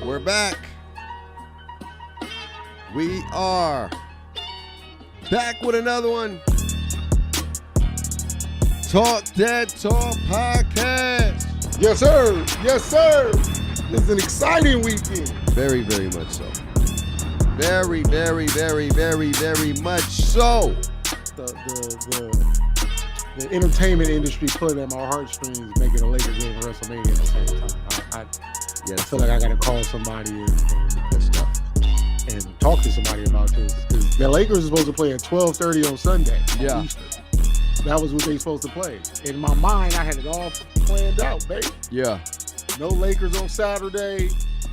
We're back. We are back with another one. Talk That Talk podcast. Yes, sir. Yes, sir. This is an exciting weekend. Very, very much so. Very, very, very, very, very much so. The entertainment industry pulling at my heartstrings, making a Laker game at Wrestlemania at the same time. I feel like I got to call somebody and talk to somebody about this. Because the Lakers are supposed to play at 12:30 on Sunday. Yeah. Easter. That was what they supposed to play. In my mind, I had it all planned out, baby. Yeah. No Lakers on Saturday.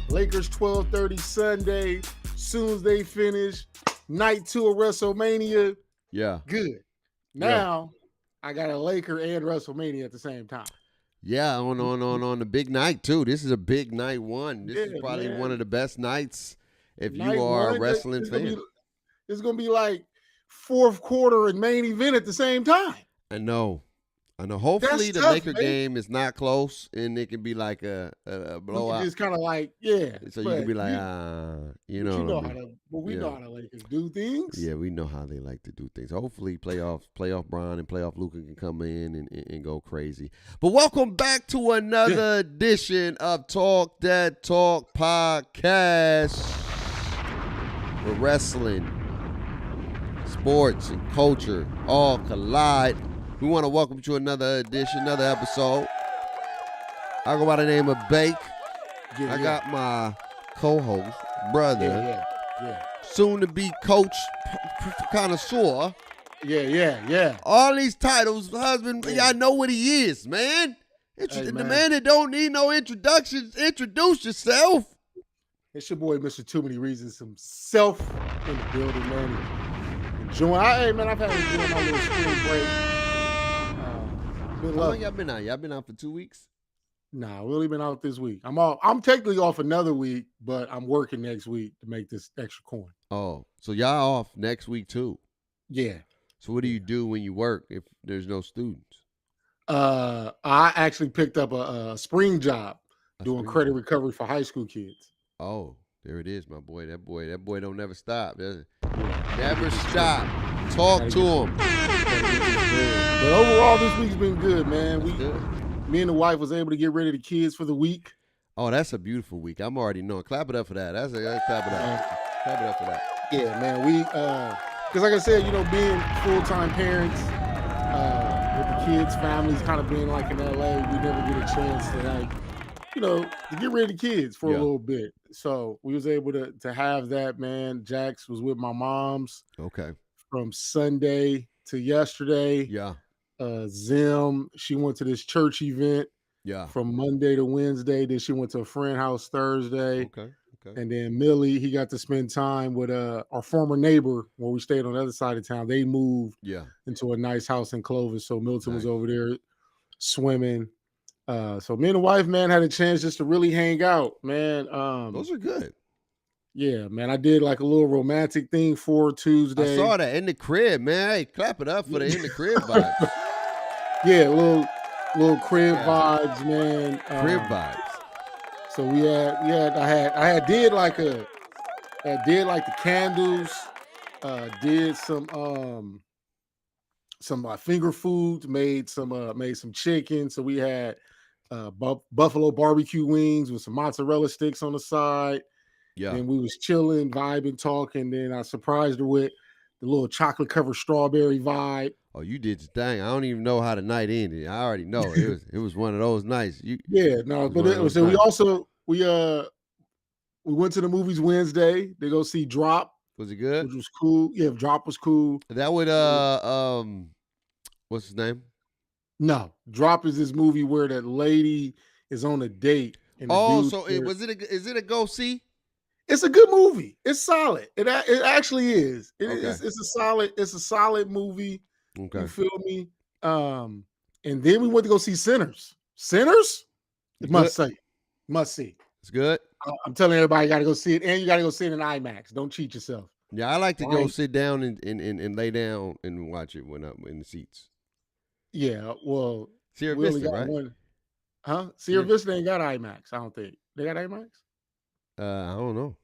Lakers 12:30 Sunday. Soon as they finish, night 2 of WrestleMania. Yeah. Good. Now, I got a Laker and WrestleMania at the same time. Yeah, on the big night too. This is a big night one. This is probably one of the best nights if night you are one, a wrestling fan. It's gonna be like fourth quarter and main event at the same time. I know. Hopefully the Laker game is not close and it can be like a blowout. It's kind of like, So you can be like, you know how the Lakers do things. Yeah, we know how they like to do things. Hopefully playoff Bron and playoff Luka can come in and go crazy. But welcome back to another edition of Talk That Talk podcast. Where wrestling, sports, and culture all collide. We want to welcome you to another edition, another episode. I go by the name of Bake. I got my co-host, brother, soon-to-be coach, connoisseur. Yeah. All these titles, husband, y'all know what he is, man. The man that don't need no introductions, introduce yourself. It's your boy, Mr. Too Many Reasons himself in the building, man. I've had to enjoy my little spring break. How long y'all been out? Y'all been out for 2 weeks? Nah, we only been out this week. I'm technically off another week, but I'm working next week to make this extra coin. Oh, so y'all off next week too? Yeah. So what do you do when you work if there's no students? I actually picked up a spring job doing credit recovery for high school kids. Oh, there it is, my boy. That boy don't never stop. Never stop. Talk to him. But overall, this week's been good, man. Good. Me and the wife was able to get rid of the kids for the week. Oh, that's a beautiful week. I'm already knowing. Clap it up for that. Clap it up for that. Yeah, man. We, because like I said, being full-time parents, with the kids' families kind of being like in LA, we never get a chance to to get rid of the kids for a little bit. So we was able to have that, man. Jax was with my mom's. Okay. From Sunday to yesterday. Yeah. Zim, she went to this church event. Yeah. From Monday to Wednesday. Then she went to a friend house Thursday. Okay. And then Millie, he got to spend time with our former neighbor where we stayed on the other side of town. They moved into a nice house in Clovis. So Milton was over there swimming. So me and the wife, man, had a chance just to really hang out, man. Those are good. Yeah, man. I did like a little romantic thing for Tuesday. I saw that in the crib, man. Hey, clap it up for the in the crib vibes. Yeah, little crib vibes, man. Crib vibes. So I did like the candles, did some some finger foods, made some chicken. So we had buffalo barbecue wings with some mozzarella sticks on the side. Yeah. Then we was chilling, vibing, talking. Then I surprised her with the little chocolate covered strawberry vibe. Oh, you did your thing. I don't even know how the night ended. I already know it was one of those nights. Yeah, no, but we went to the movies Wednesday. They go see Drop. Was it good? Which was cool. Yeah, Drop was cool. That would what's his name? No, Drop is this movie where that lady is on a date. And is it a go see? It's a good movie. It's solid. It actually is. It's a solid movie. Okay. You feel me? And then we went to go see Sinners. Sinners? Must see. It's good. I'm telling everybody, you got to go see it, and you got to go see it in IMAX. Don't cheat yourself. Yeah, I like to go sit down and lay down and watch it when I'm in the seats. Yeah, well, Sierra Vista, right? Huh? Sierra Vista ain't got IMAX. I don't think they got IMAX. I don't know.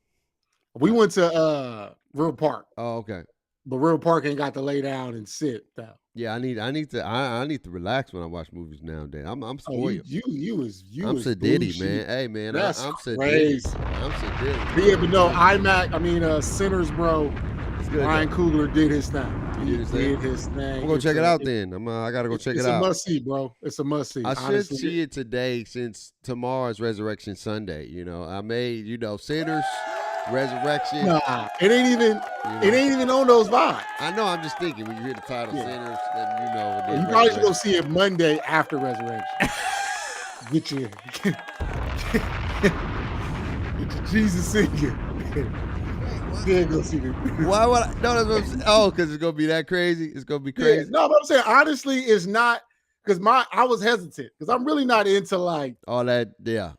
We went to River Park. Oh, okay. But River Park ain't got to lay down and sit though. Yeah, I need to relax when I watch movies nowadays. I'm spoiled. I'm sedity, man. Hey, man, I'm sedity. I'm sedity. Yeah, but no, IMAX. Sinners, bro. It's good. Ryan Coogler did his thing. He did his thing. I'm gonna check it out then. I gotta go check it out. It's a must see, bro. It's a must see. I should see it today since tomorrow's Resurrection Sunday. I made Sinners. Resurrection. Nah, it ain't even on those vibes. I know. I'm just thinking when you hear the title Sinners, then you know. You probably should go see it Monday after Resurrection. Get your Jesus singing. Then go see it. Why would I? No, that's what I'm saying. Oh, because it's gonna be that crazy. It's gonna be crazy. Yeah, no, but I'm saying honestly, it's not because I was hesitant because I'm really not into like all that. Yeah.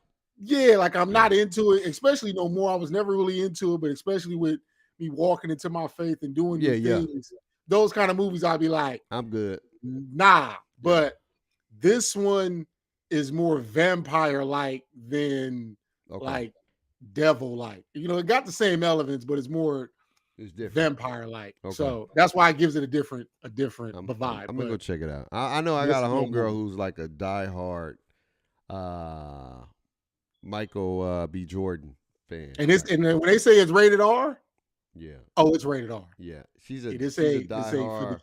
Yeah, like I'm not into it, especially no more. I was never really into it, but especially with me walking into my faith and doing things, those kind of movies, I'd be like, I'm good. Nah, but this one is more vampire-like than like devil-like. It got the same elements, but it's different. Vampire-like. Okay. So that's why it gives it a different vibe. I'm gonna go check it out. I know I got a homegirl who's like a diehard Michael B. Jordan fan. And when they say it's rated R, it's rated R. Yeah, she's a diehard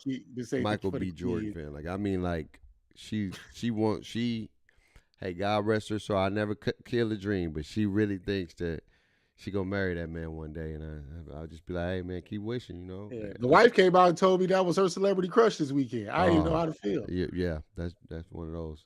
Michael B. Jordan fan. Like, I mean, like she hey, God rest her soul. I never kill a dream, but she really thinks that she gonna marry that man one day, and I'll just be like, hey man, keep wishing, Yeah. The wife came out and told me that was her celebrity crush this weekend. I didn't know how to feel. Yeah, that's one of those.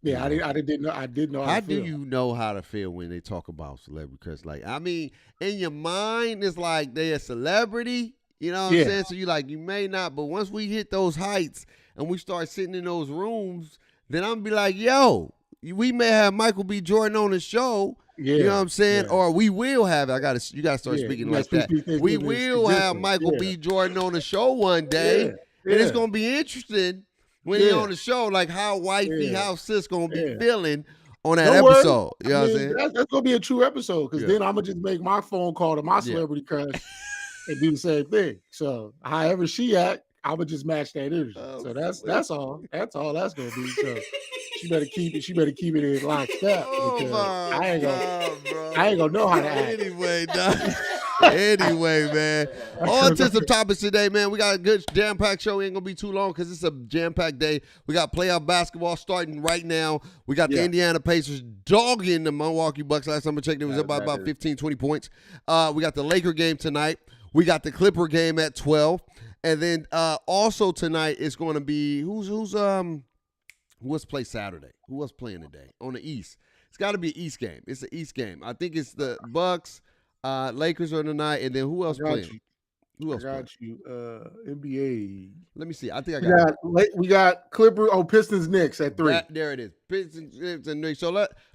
Yeah, I didn't know. I didn't know. How do you know how to feel when they talk about celebrity crush? Like, I mean, in your mind, it's like they're a celebrity. You know what I'm saying? So you may not, but once we hit those heights and we start sitting in those rooms, then I'm gonna be like, yo, we may have Michael B. Jordan on the show. Yeah, you know what I'm saying? Yeah. Or we will have. You gotta start speaking like that. We will have Michael B. Jordan on the show one day, and it's gonna be interesting. When he on the show, like how wifey, how sis gonna be feeling on that episode. You know what I'm saying? That's gonna be a true episode because then I'm gonna just make my phone call to my celebrity crush and do the same thing. So however she act, I would just match that energy. So that's all. That's all that's gonna be. So she better keep it in lockstep because I ain't gonna know how to act. Anyway, Anyway, man. On to some topics today, man. We got a good jam-packed show. It ain't going to be too long because it's a jam-packed day. We got playoff basketball starting right now. We got the Indiana Pacers dogging the Milwaukee Bucks. Last time I checked, it was up by about 15, 20 points. We got the Laker game tonight. We got the Clipper game at 12. And then also tonight it's going to be who else play Saturday? Who else playing today on the East? It's got to be an East game. It's an East game. I think it's the Bucks. Lakers are tonight, and then who else playing? Who else? I got you. NBA. Let me see. I think I got. We got Clippers. Pistons Knicks at 3. There it is. Pistons and Knicks. So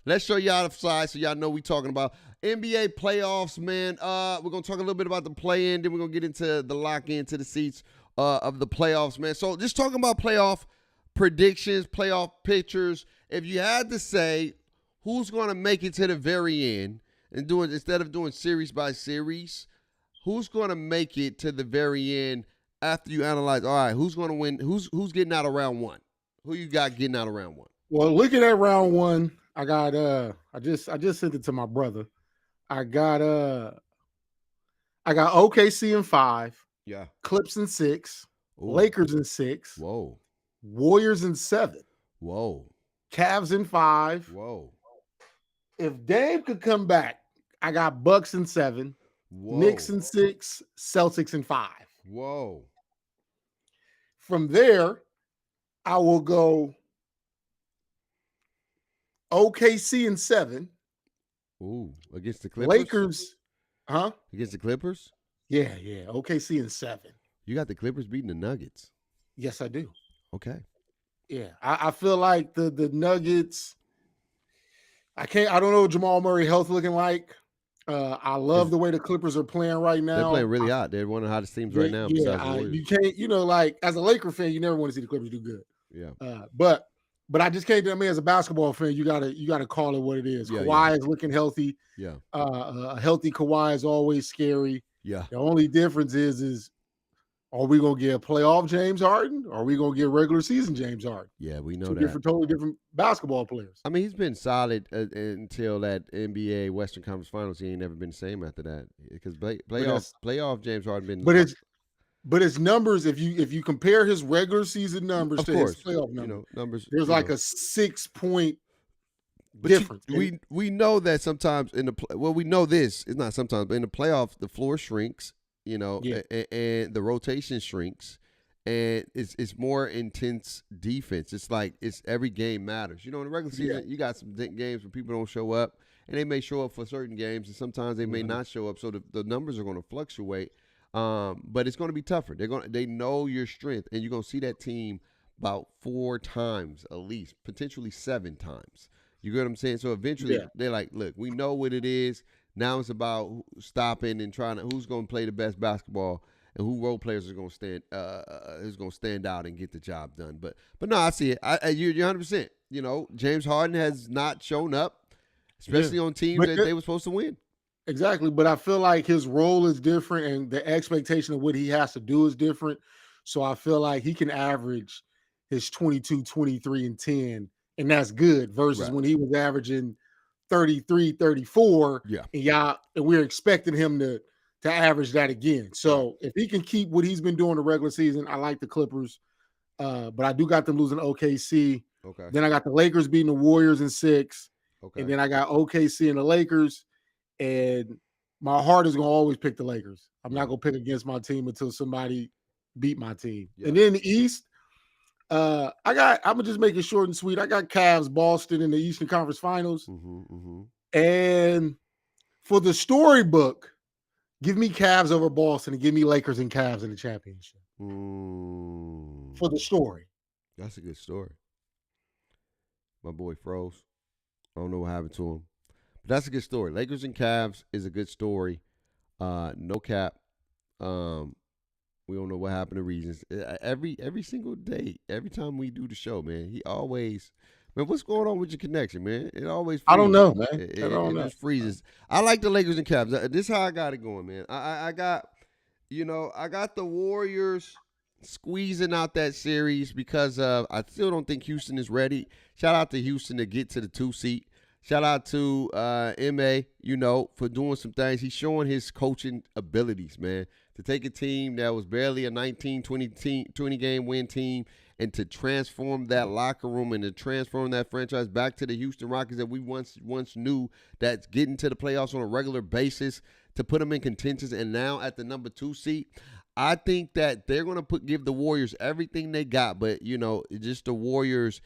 let's show y'all the side so y'all know we talking about NBA playoffs, man. We're gonna talk a little bit about the play-in, then we're gonna get into the lock-in to the seats of the playoffs, man. So just talking about playoff predictions, playoff pictures. If you had to say who's gonna make it to the very end. And instead of doing series by series, who's going to make it to the very end after you analyze, all right, who's going to win? Who's getting out of round one? Who you got getting out of round one? Well, looking at round one, I got I just sent it to my brother. I got OKC in 5, Yeah. Clips in 6, Ooh. Lakers in 6, Whoa. Warriors in 7, Whoa. Cavs in 5. Whoa. If Dame could come back, I got Bucks in 7, Whoa. Knicks in 6, Celtics in 5. Whoa. From there, I will go OKC in 7. Ooh, against the Clippers? Lakers, huh? Against the Clippers? Yeah. OKC in 7. You got the Clippers beating the Nuggets. Yes, I do. Okay. Yeah, I feel like the Nuggets. I don't know what Jamal Murray health looking like. I love the way the Clippers are playing right now. They're playing really hot. They're one of the hottest teams right now. Besides the Warriors. You can't, like as a Laker fan, you never want to see the Clippers do good. Yeah. But I just can't tell me as a basketball fan, you gotta call it what it is. Yeah, Kawhi is looking healthy. Yeah. A healthy Kawhi is always scary. Yeah. The only difference is are we gonna get a playoff James Harden? Or are we gonna get regular season James Harden? Yeah, we know Totally different basketball players. I mean, he's been solid until that NBA Western Conference Finals. He ain't never been the same after that because playoff James Harden been. But his numbers, if you compare his regular season numbers to his playoff numbers, there's like a 6-point difference. We know that sometimes we know this. It's not sometimes, but in the playoff, the floor shrinks. And the rotation shrinks, and it's more intense defense. It's like every game matters. In the regular season, you got some games where people don't show up, and they may show up for certain games, and sometimes they may not show up. So the numbers are going to fluctuate, but it's going to be tougher. They know your strength, and you're going to see that team about 4 times at least, potentially 7 times. You get what I'm saying? So eventually, they're like, look, we know what it is. Now it's about stopping and trying to who's going to play the best basketball and who role players are going to stand out and get the job done. But no, I see it. You're 100%. James Harden has not shown up, especially on teams that they were supposed to win. Exactly, but I feel like his role is different and the expectation of what he has to do is different. So I feel like he can average his 22, 23, and 10, and that's good versus when he was averaging 33, 34, and we're expecting him to average that again. So if he can keep what he's been doing the regular season, I like the Clippers. But I do got them losing OKC. Okay. Then I got the Lakers beating the Warriors in 6. Okay. And then I got OKC and the Lakers. And my heart is gonna always pick the Lakers. I'm not gonna pick against my team until somebody beat my team. Yeah. And then the East. I'm gonna just make it short and sweet. I got Cavs, Boston in the Eastern Conference Finals. And for the storybook, give me Cavs over Boston and give me Lakers and Cavs in the championship. For the story. That's a good story. My boy froze. I don't know what happened to him. But that's a good story. Lakers and Cavs is a good story. No cap. We don't know what happened to Reasons. Every single day, every time we do the show, man, he always, man, what's going on with your connection, man? It always freezes. I don't know, man. It just freezes. I like the Lakers and Cavs. This is how I got it going, man. I got the Warriors squeezing out that series because I still don't think Houston is ready. Shout out to Houston to get to the 2 seat. Shout out to M.A., for doing some things. He's showing his coaching abilities, man. To take a team that was barely a 19, 20 game win team and to transform that locker room and to transform that franchise back to the Houston Rockets that we once knew that's getting to the playoffs on a regular basis, to put them in contention and now at the number 2 seat. I think that they're going to give the Warriors everything they got, but, just the Warriors'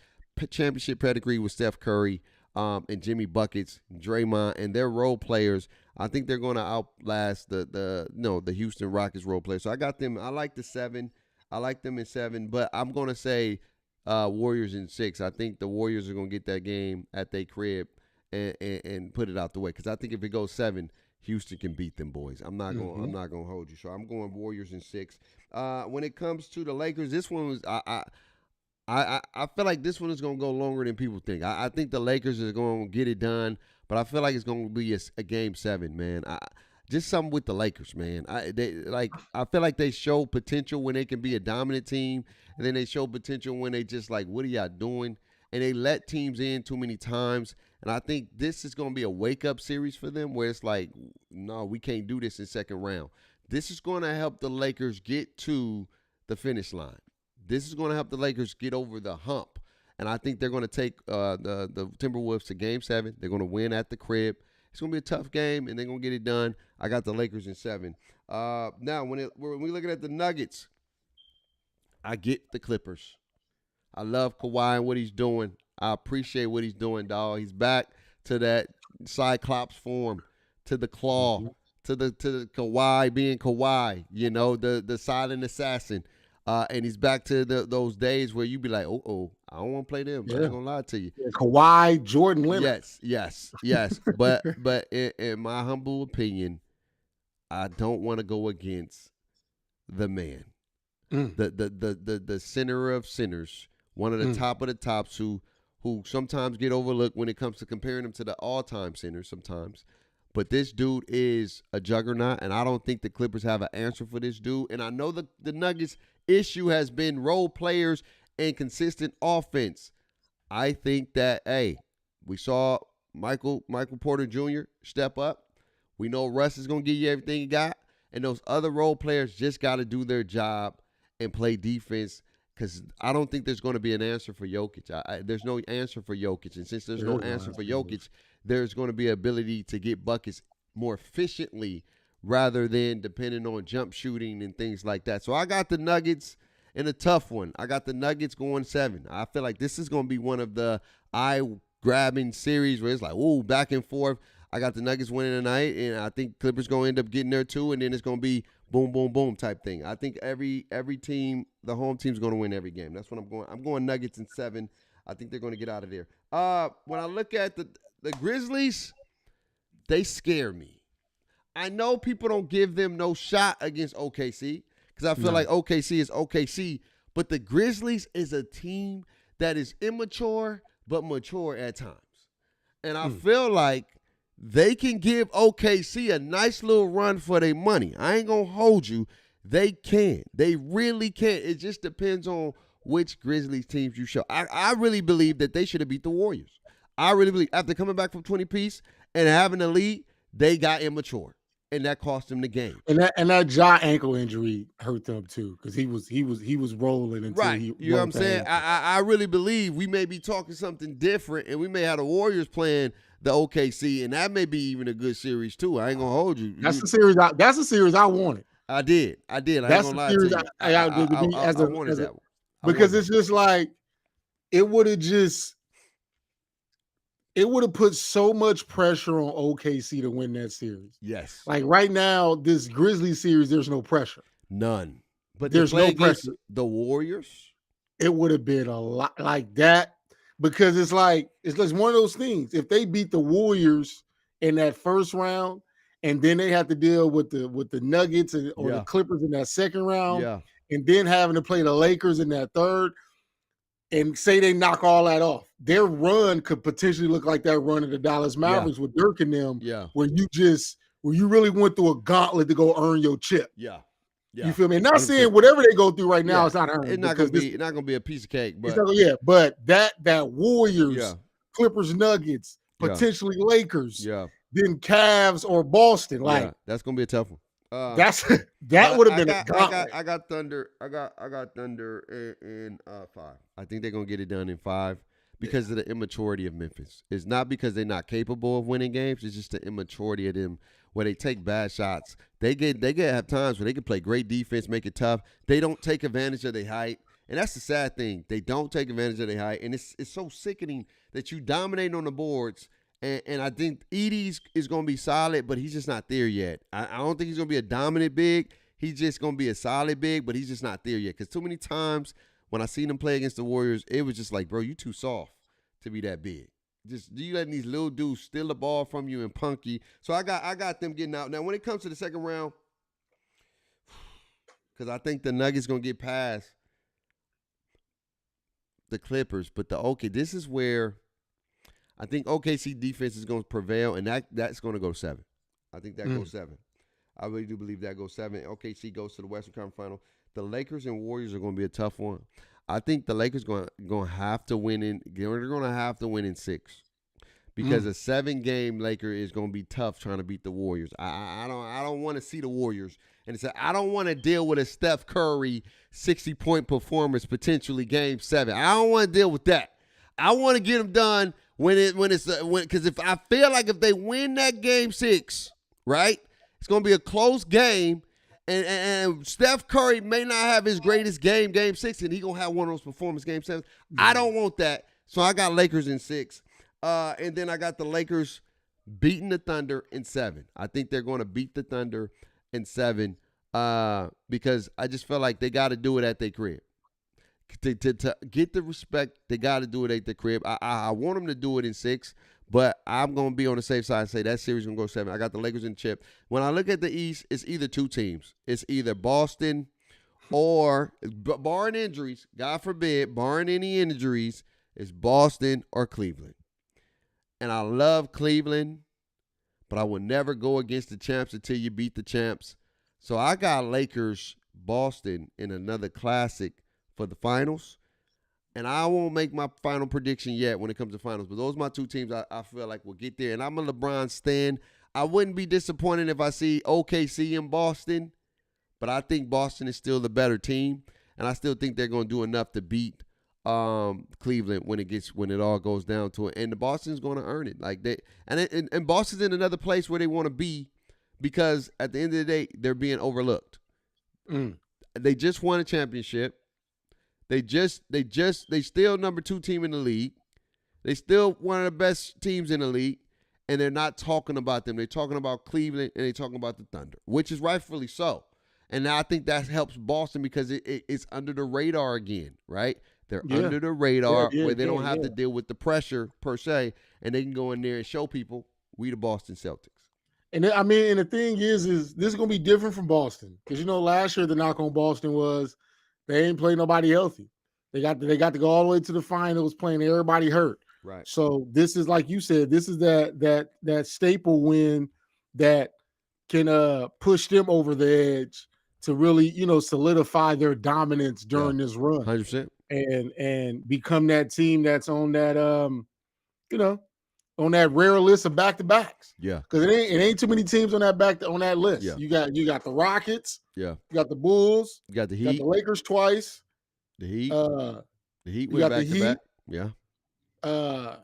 championship pedigree with Steph Curry, and Jimmy Buckets, Draymond, and their role players. I think they're going to outlast the Houston Rockets role players. So I got them. I like the 7. I like them in 7, but I'm going to say Warriors in 6. I think the Warriors are going to get that game at their crib and put it out the way, because I think if it goes 7, Houston can beat them boys. I'm not going. I'm not going to hold you. So I'm going Warriors in 6. When it comes to the Lakers, this one was I feel like this one is going to go longer than people think. I think the Lakers are going to get it done, but I feel like it's going to be a game 7, man. just something with the Lakers, man. I feel like they show potential when they can be a dominant team, and then they show potential when they just like, what are y'all doing? And they let teams in too many times. And I think this is going to be a wake-up series for them where it's like, no, we can't do this in second round. This is going to help the Lakers get to the finish line. This is going to help the Lakers get over the hump. And I think they're going to take the Timberwolves to Game 7. They're going to win at the crib. It's going to be a tough game, and they're going to get it done. I got the Lakers in 7. Now, when we're looking at the Nuggets, I get the Clippers. I love Kawhi and what he's doing. I appreciate what he's doing, dog. He's back to that Cyclops form, to the claw, to the Kawhi being Kawhi, you know, the silent assassin. And he's back to those days where you be like, I don't want to play them. Yeah. I ain't gonna lie to you. Yeah, Kawhi, Jordan Leonard. Yes. but in my humble opinion, I don't want to go against the man, the center of centers, one of the top of the tops who sometimes get overlooked when it comes to comparing him to the all-time centers sometimes. But this dude is a juggernaut, and I don't think the Clippers have an answer for this dude. And I know the Nuggets' issue has been role players and consistent offense. I think that, we saw Michael Porter Jr. step up. We know Russ is going to give you everything he got. And those other role players just got to do their job and play defense, because I don't think there's going to be an answer for Jokic. There's no answer for Jokic. And since there's no answer for Jokic, there's going to be ability to get buckets more efficiently rather than depending on jump shooting and things like that. So I got the Nuggets in a tough one. I got the Nuggets going 7. I feel like this is going to be one of the eye-grabbing series where it's like, ooh, back and forth. I got the Nuggets winning tonight, and I think Clippers going to end up getting there too, and then it's going to be boom, boom, boom type thing. I think every team, the home team's going to win every game. That's what I'm going. I'm going Nuggets in 7. I think they're going to get out of there. When I look at the Grizzlies, they scare me. I know people don't give them no shot against OKC because I feel like OKC is OKC, but the Grizzlies is a team that is immature but mature at times. And I feel like they can give OKC a nice little run for their money. I ain't going to hold you. They can. They really can. It just depends on which Grizzlies teams you show. I really believe that they should have beat the Warriors. I really believe after coming back from 20-piece and having a lead, they got immature, and that cost them the game. And that jaw ankle injury hurt them too, because he was rolling until he. You know what I'm saying? I really believe we may be talking something different, and we may have the Warriors playing the OKC, and that may be even a good series too. I ain't gonna hold you. That's the series. That's the series I wanted. I did. I ain't gonna lie to you. I wanted that one because it's just like it would have put so much pressure on OKC to win that series. Yes. Like right now, this Grizzlies series, there's no pressure. None. But there's no pressure. The Warriors? It would have been a lot like that, because it's like one of those things. If they beat the Warriors in that first round, and then they have to deal with the Nuggets or the Clippers in that second round, and then having to play the Lakers in that third, and say they knock all that off, their run could potentially look like that run of the Dallas Mavericks with Dirk and them, where you really went through a gauntlet to go earn your chip. Yeah. You feel me? And not saying whatever they go through right now is not earned. It's not gonna be a piece of cake. But but that Warriors, Clippers, Nuggets, potentially Lakers, then Cavs or Boston, that's gonna be a tough one. That would have been a gauntlet. I got Thunder. I got Thunder in 5. I think they're gonna get it done in 5 because of the immaturity of Memphis. It's not because they're not capable of winning games. It's just the immaturity of them, where they take bad shots. They have times where they can play great defense, make it tough. They don't take advantage of their height, and that's the sad thing. They don't take advantage of their height, and it's so sickening that you dominate on the boards. And I think Edie's is going to be solid, but he's just not there yet. I don't think he's going to be a dominant big. He's just going to be a solid big, but he's just not there yet. Because too many times when I seen him play against the Warriors, it was just like, bro, you too soft to be that big. Just you letting these little dudes steal the ball from you and punk you. So I got them getting out. Now, when it comes to the second round, because I think the Nuggets going to get past the Clippers, but this is where I think OKC defense is going to prevail, and that's going to go 7. I think that goes 7. I really do believe that goes 7. OKC goes to the Western Conference Final. The Lakers and Warriors are going to be a tough one. I think the Lakers going to have to win in. They're going to have to win in 6 because a 7-game Laker is going to be tough trying to beat the Warriors. I don't want to see the Warriors, and I don't want to deal with a Steph Curry 60-point performance potentially Game 7. I don't want to deal with that. I want to get them done because if I feel like if they win that Game 6, right, it's going to be a close game. And Steph Curry may not have his greatest game 6, and he going to have one of those performance Game 7s. I don't want that. So I got Lakers in 6. And then I got the Lakers beating the Thunder in 7. I think they're going to beat the Thunder in 7 because I just feel like they got to do it at their crib. To get the respect, they got to do it at their crib. I want them to do it in 6. But I'm going to be on the safe side and say that series is going to go 7. I got the Lakers in chip. When I look at the East, it's either 2 teams. It's either Boston or, barring injuries, God forbid, barring any injuries, it's Boston or Cleveland. And I love Cleveland, but I will never go against the champs until you beat the champs. So I got Lakers, Boston in another classic for the finals. And I won't make my final prediction yet when it comes to finals. But those are my 2 teams I feel like will get there. And I'm a LeBron stan. I wouldn't be disappointed if I see OKC in Boston. But I think Boston is still the better team. And I still think they're going to do enough to beat Cleveland when it all goes down to it. And the Boston's going to earn it. And Boston's in another place where they want to be because at the end of the day, they're being overlooked. They just won a championship. They still number 2 team in the league. They still one of the best teams in the league, and they're not talking about them. They're talking about Cleveland, and they're talking about the Thunder, which is rightfully so. And I think that helps Boston because it's under the radar again, right? They're under the radar where they don't have to deal with the pressure per se, and they can go in there and show people we the Boston Celtics. And the thing is this is going to be different from Boston because last year the knock on Boston was they ain't played nobody healthy. They got to go all the way to the finals playing everybody hurt. Right. So this is like you said, this is that staple win that can push them over the edge to really, solidify their dominance during this run. 100%. And become that team that's on that on that rare list of back-to-backs. Yeah. Because it ain't too many teams on that list. Yeah. You got the Rockets. Yeah. You got the Bulls. You got the Heat. You got the Lakers twice. The Heat. The Heat went back to back. Yeah. You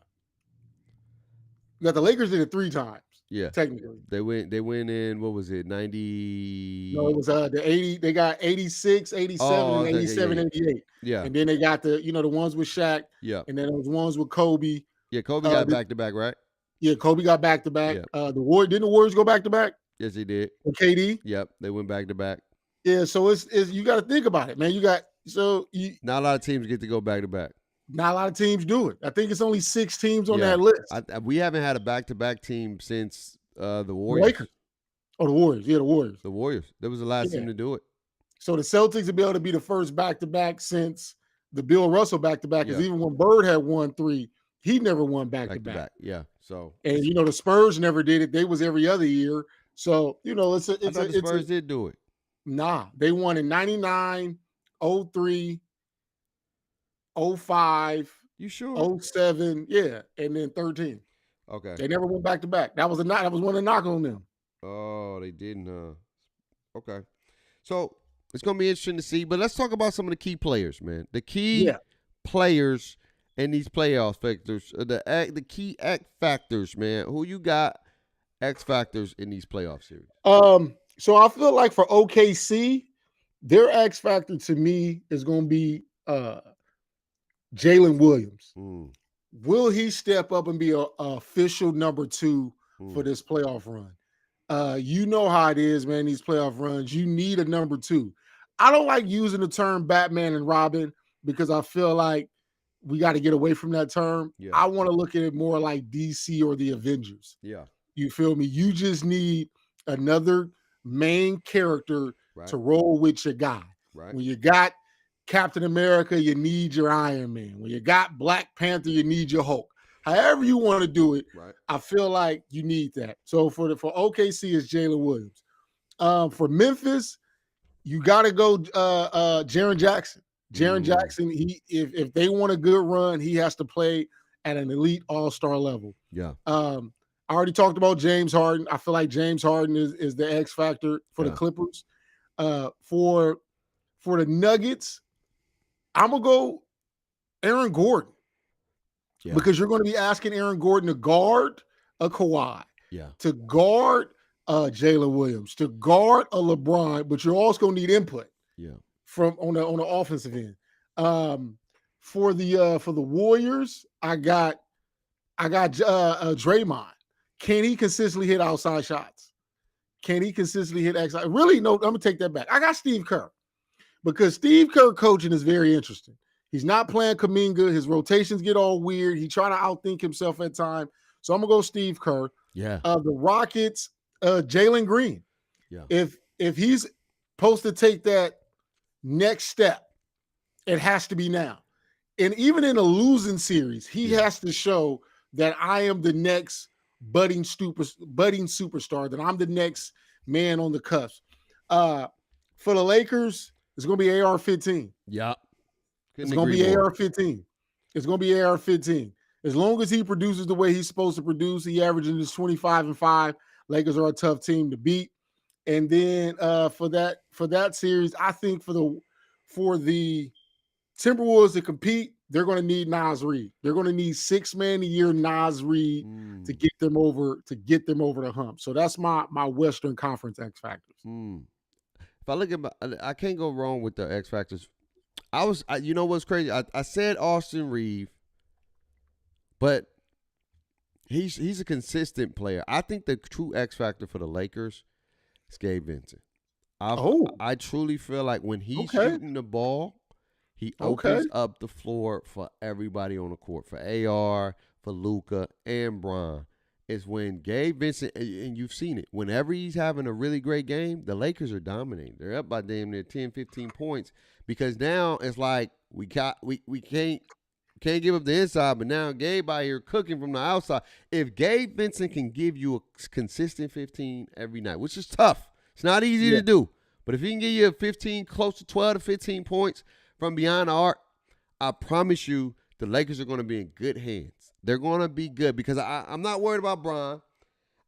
got the Lakers did it 3 times. Yeah. Technically. They went in, what was it, 90? No, it was the 80. They got 86, 87, and 87, 88. Yeah. And then they got the ones with Shaq. Yeah. And then those ones with Kobe. Yeah, Kobe got back to back, right? Yeah, Kobe got back to back. Yeah. Didn't the Warriors go back to back? Yes, they did. With KD? Yep, they went back to back. Yeah, so it's you got to think about it, man. Not a lot of teams get to go back to back. Not a lot of teams do it. I think it's only 6 teams on that list. We haven't had a back-to-back team since the Warriors. Lakers. Oh, the Warriors. Yeah, the Warriors. The Warriors. That was the last team to do it. So the Celtics will be able to be the first back-to-back since the Bill Russell back-to-back. Because even when Bird had won 3, he never won back-to-back. Yeah. So and the Spurs never did it. They was every other year. So the Spurs did do it. Nah, they won in 99, 03, 05. You sure? 07, yeah, and then 13. Okay. They never went back to back. That was one of the knock on them. Oh, they didn't. Okay. So it's gonna be interesting to see. But let's talk about some of the key players, man. The key players in these playoff factors, the key X factors, man. Who you got X factors in these playoff series? So I feel like for OKC, their X factor to me is going to be Jalen Williams. Will he step up and be a official number 2 for this playoff run? You know how it is, man, these playoff runs. You need a number 2. I don't like using the term Batman and Robin because I feel like we got to get away from that term. Yeah. I want to look at it more like DC or the Avengers. Yeah. You feel me? You just need another main character to roll with your guy. Right. When you got Captain America, you need your Iron Man. When you got Black Panther, you need your Hulk. However you want to do it, I feel like you need that. So for OKC, it's Jalen Williams. For Memphis, you got to go Jaren Jackson. Jaren Jackson, if they want a good run, he has to play at an elite all-star level. Yeah. I already talked about James Harden. I feel like James Harden is the X factor for the Clippers. For the Nuggets, I'm going to go Aaron Gordon. Yeah. Because you're going to be asking Aaron Gordon to guard a Kawhi, to guard Jalen Williams, to guard a LeBron, but you're also going to need input. From on the offensive end. For the Warriors, I got Draymond. Can he consistently hit outside shots? Can he consistently hit outside? Really, no. I'm gonna take that back. I got Steve Kerr because Steve Kerr coaching is very interesting. He's not playing Kuminga. His rotations get all weird. He trying to outthink himself at time. So I'm gonna go Steve Kerr. Yeah. The Rockets, Jalen Green. Yeah. If he's supposed to take that next step, it has to be now. And even in a losing series, he has to show that I am the next budding superstar, that I'm the next man on the cusp. For the Lakers, it's going to be AR-15. Yeah. It's going to be AR-15. It's going to be AR-15. As long as he produces the way he's supposed to produce, he averages just 25-5. Lakers are a tough team to beat. And then for that series, I think for the Timberwolves to compete, they're going to need Naz Reid. They're going to need 6-man a year Naz Reid to get them over the hump. So that's my Western Conference X factors. If I look at I can't go wrong with the X factors. You know what's crazy? I said Austin Reeves, but he's a consistent player. I think the true X factor for the Lakers is Gabe Vincent. I truly feel like when he's shooting the ball, he opens up the floor for everybody on the court, for AR, for Luka, and Bron. It's when Gabe Vincent, and you've seen it, whenever he's having a really great game, the Lakers are dominating. They're up by damn near 10, 15 points because now it's like we can't give up the inside, but now Gabe out here cooking from the outside. If Gabe Vincent can give you a consistent 15 every night, which is tough. It's not easy to do. But if he can give you a 15, close to 12 to 15 points from beyond the arc, I promise you the Lakers are going to be in good hands. They're going to be good because I'm not worried about Bron.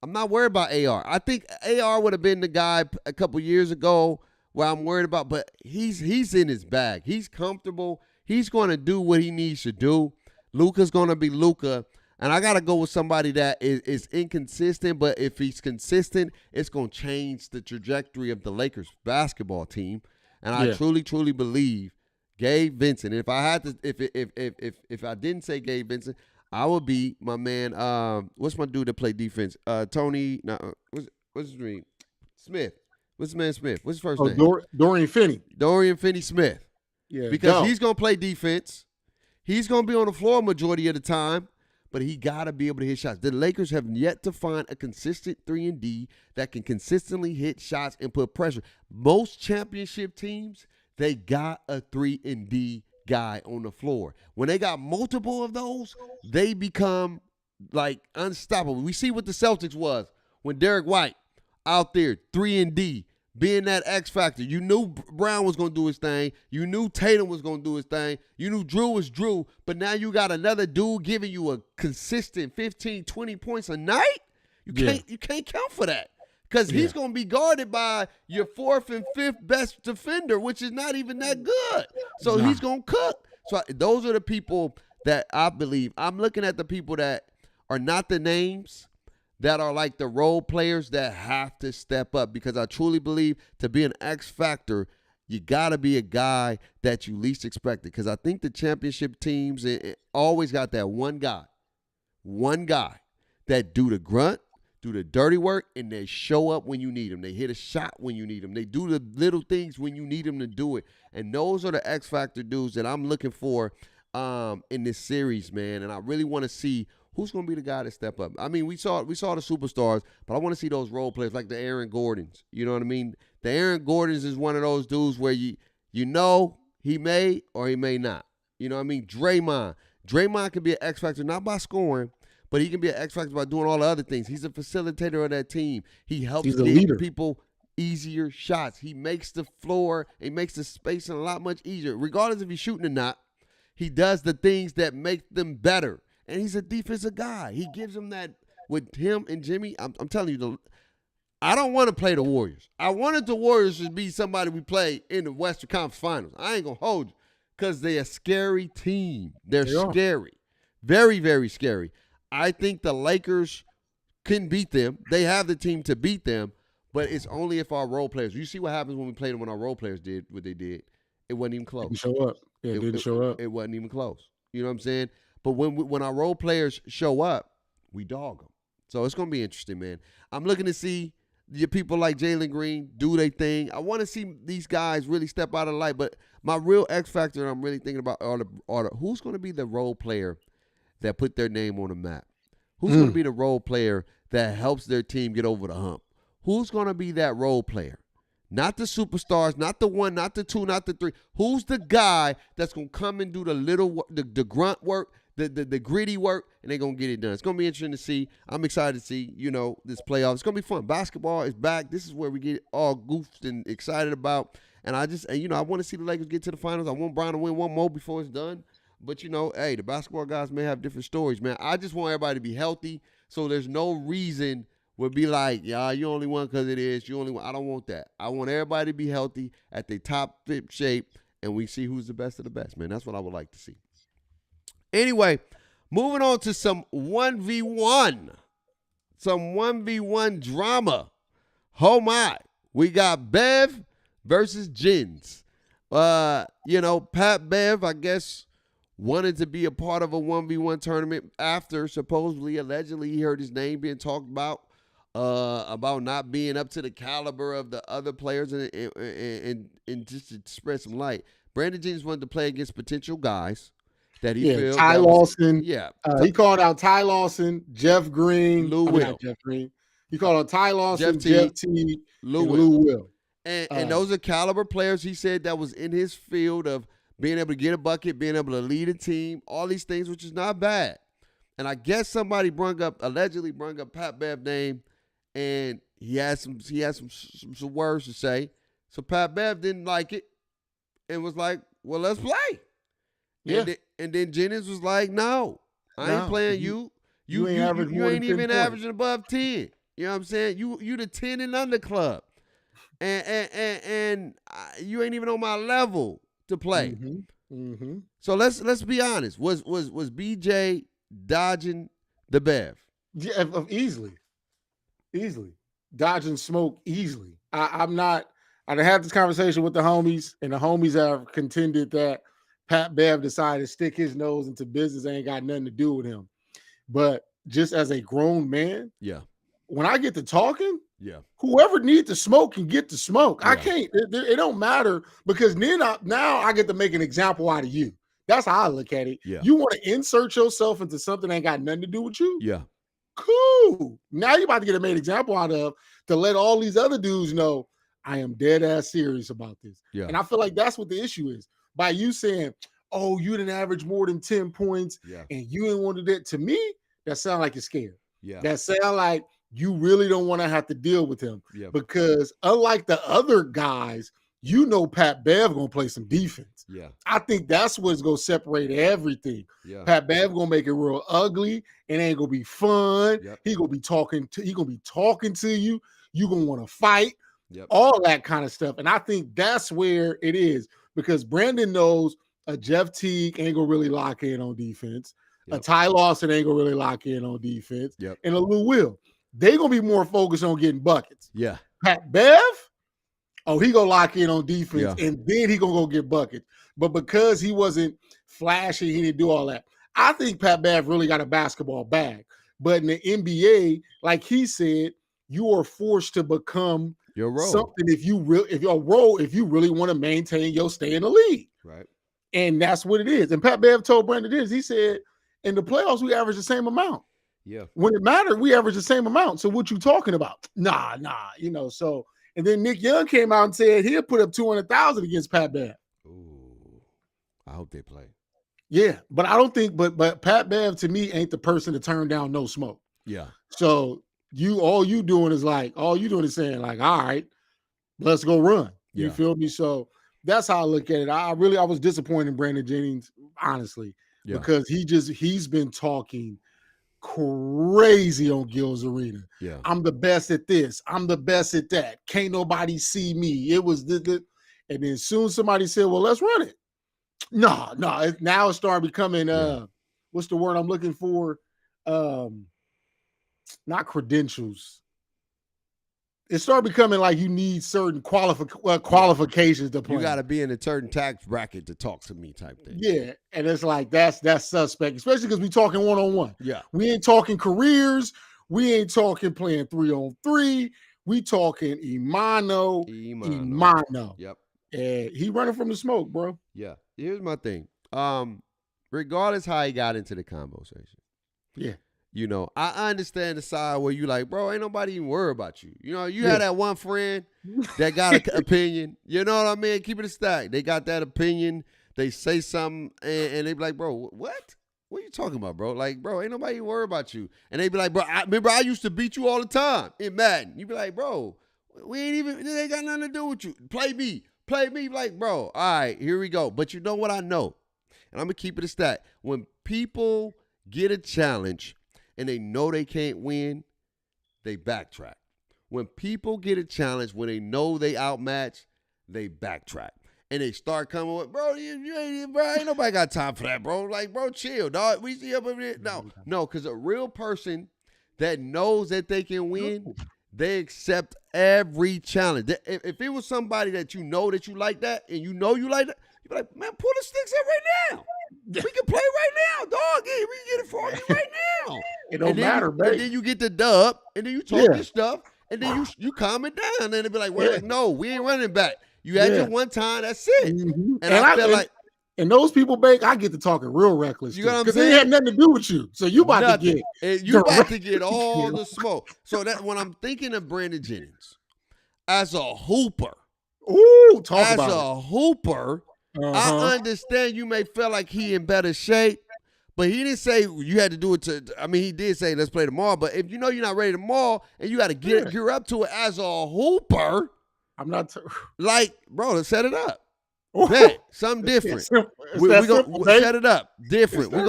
I'm not worried about AR. I think AR would have been the guy a couple years ago where I'm worried about, but he's in his bag. He's comfortable. He's going to do what he needs to do. Luka's going to be Luka. And I got to go with somebody that is inconsistent, but if he's consistent, it's going to change the trajectory of the Lakers basketball team. And I truly, truly believe Gabe Vincent. And if I had to, if I didn't say Gabe Vincent, I would be my man. What's my dude that play defense? Tony. No, what's his name? Smith. What's his man Smith? What's his first name? Dorian Finney. Dorian Finney-Smith. Yeah, because he's gonna play defense. He's gonna be on the floor majority of the time. But he got to be able to hit shots. The Lakers have yet to find a consistent 3-and-D that can consistently hit shots and put pressure. Most championship teams, they got a 3-and-D guy on the floor. When they got multiple of those, they become like unstoppable. We see what the Celtics was when Derek White out there, 3-and-D, being that X factor. You knew Brown was going to do his thing. You knew Tatum was going to do his thing. You knew Drew was Drew. But now you got another dude giving you a consistent 15, 20 points a night? You can't count for that. Because he's going to be guarded by your fourth and fifth best defender, which is not even that good. So he's going to cook. So those are the people that I believe. I'm looking at the people that are not the names, that are like the role players that have to step up, because I truly believe to be an X factor, you got to be a guy that you least expected. Because I think the championship teams it always got that one guy that do the grunt, do the dirty work, and they show up when you need them. They hit a shot when you need them. They do the little things when you need them to do it. And those are the X factor dudes that I'm looking for in this series, man. And I really want to see who's going to be the guy to step up? I mean, we saw the superstars, but I want to see those role players like the Aaron Gordons. You know what I mean? The Aaron Gordons is one of those dudes where you know he may or he may not. You know what I mean? Draymond can be an X factor, not by scoring, but he can be an X factor by doing all the other things. He's a facilitator of that team. He helps lead people. easier shots. He makes the floor, he makes the spacing a lot much easier. Regardless if he's shooting or not, he does the things that make them better. And he's a defensive guy. He gives them that with him and Jimmy. I'm telling you, I don't want to play the Warriors. I wanted the Warriors to be somebody we play in the Western Conference Finals. I ain't going to hold you because they're a scary team. They're scary. Very, very scary. I think the Lakers can beat them. They have the team to beat them, but it's only if our role players. You see what happens when we played them when our role players did what they did. It wasn't even close. Didn't show up. Yeah, it didn't show up. It wasn't even close. You know what I'm saying? But when our role players show up, we dog them. So it's going to be interesting, man. I'm looking to see your people like Jalen Green do their thing. I want to see these guys really step out of the light. But my real X factor I'm really thinking about are who's going to be the role player that put their name on the map? Who's going to be the role player that helps their team get over the hump? Who's going to be that role player? Not the superstars, not the 1, not the 2, not the 3. Who's the guy that's going to come and do the little work, the grunt work, the gritty work, and they're going to get it done? It's going to be interesting to see. I'm excited to see, this playoff. It's going to be fun. Basketball is back. This is where we get all goofed and excited about. And I want to see the Lakers get to the finals. I want Brian to win one more before it's done. But, hey, the basketball guys may have different stories, man. I just want everybody to be healthy, so there's no reason we'll be like, yeah, you only won because it is. You only won. I don't want that. I want everybody to be healthy at their top fit shape, and we see who's the best of the best, man. That's what I would like to see. Anyway, moving on to some 1v1. Some 1v1 drama. Oh, my. We got Bev versus Jins. Pat Bev, I guess, wanted to be a part of a 1v1 tournament after supposedly, allegedly, he heard his name being talked about not being up to the caliber of the other players and just to spread some light. Brandon Jennings wanted to play against potential guys that he felt. Ty Lawson. He called out Ty Lawson, Jeff Green. Not Jeff Green. He called out Ty Lawson, Jeff T, Lou Will. And those are caliber players, he said, that was in his field of being able to get a bucket, being able to lead a team, all these things, which is not bad. And I guess somebody allegedly brung up Pat Bev's name, and he had some words to say. So Pat Bev didn't like it and was like, well, let's play. Yeah. And then Jennings was like, no, I ain't playing you. You ain't even averaging above 10. You know what I'm saying? You the 10 and under club. And you ain't even on my level to play. So let's be honest. Was BJ dodging the Bev? Yeah, easily dodging smoke easily. I'm not. I had this conversation with the homies, and the homies have contended that Pat Bev decided to stick his nose into business. Ain't got nothing to do with him. But just as a grown man, when I get to talking, whoever needs to smoke can get to smoke. I can't. It don't matter, because now I get to make an example out of you. That's how I look at it. You want to insert yourself into something that ain't got nothing to do with you? Cool. Now you're about to get a made example out of to let all these other dudes know I am dead ass serious about this. And I feel like that's what the issue is. By you saying, oh, you didn't average more than 10 points and you didn't want to do that, to me, that sound like you're scared. That sound like you really don't want to have to deal with him. Because unlike the other guys, Pat Bev going to play some defense. I think that's what's going to separate everything. Pat Bev going to make it real ugly. It ain't going to be fun. He going to be talking to you. You going to want to fight. All that kind of stuff. And I think that's where it is, because Brandon knows a Jeff Teague ain't going to really lock in on defense. A Ty Lawson ain't going to really lock in on defense. And a Lou Will. They going to be more focused on getting buckets. Pat Bev, he gonna lock in on defense, and then he gonna go get buckets. But because he wasn't flashy, he didn't do all that. I think Pat Bev really got a basketball bag. But in the NBA, like he said, you are forced to become your role. Something if you really want to maintain your stay in the league. Right. And that's what it is. And Pat Bev told Brandon this. He said, in the playoffs, we average the same amount. When it mattered, we average the same amount. So what you talking about? Nah, so. And then Nick Young came out and said he'll put up 200,000 against Pat Bev. Ooh, I hope they play. Yeah, but I don't think. But Pat Bev to me ain't the person to turn down no smoke. So all you doing is saying like, all right, let's go run. You Yeah. feel me? So that's how I look at it. I was disappointed in Brandon Jennings, honestly, Yeah. because he's been talking crazy on Gil's Arena. Yeah. I'm the best at this. I'm the best at that. Can't nobody see me. It was the and then soon somebody said, well, let's run it. No. Now it's starting becoming what's the word I'm looking for? Not credentials. It started becoming like you need certain qualifications to play. You got to be in a certain tax bracket to talk to me type thing. Yeah, and it's like that's suspect, especially because we talking one-on-one. Yeah. We ain't talking careers. We ain't talking playing 3-on-3. We talking Imano. Yep. And he running from the smoke, bro. Yeah. Here's my thing. Regardless how he got into the conversation. Yeah. You know, I understand the side where you like, bro, ain't nobody even worried about you. You know, you had that one friend that got an opinion. You know what I mean? Keep it a stack. They got that opinion. They say something, and they be like, bro, what? What are you talking about, bro? Like, bro, ain't nobody worried about you. And they be like, bro, I used to beat you all the time in Madden. You be like, bro, we ain't even, it ain't got nothing to do with you. Play me. Like, bro, all right, here we go. But you know what I know? And I'm going to keep it a stack. When people get a challenge and they know they can't win, they backtrack. When people get a challenge, when they know they outmatched, they backtrack. And they start coming with, bro, ain't nobody got time for that, bro. Like, bro, chill, dog. We see up over there. No, because a real person that knows that they can win, they accept every challenge. If it was somebody that you know like that, and you know you like that, you be like, man, pull the sticks up right now. We can play right now, dog. Yeah, we can get it for you right now. It don't matter, man. And then you get the dub, and then you talk your stuff, and then you calm it down. And then they be like, well, like, no, we ain't running back. You had your one time, that's it. Mm-hmm. And I feel like, and those people, Bank, I get to talking real reckless. You know what I'm saying? Because it had nothing to do with you. So you about to get about to get all the smoke. So that when I'm thinking of Brandon Jennings as a hooper, as a hooper, I understand you may feel like he in better shape, but he didn't say you had to do it he did say let's play tomorrow. But if you know you're not ready tomorrow and you got to gear up to it as a hooper, I'm not like, bro, let's set it up. Bet something different. We gonna set it up different. We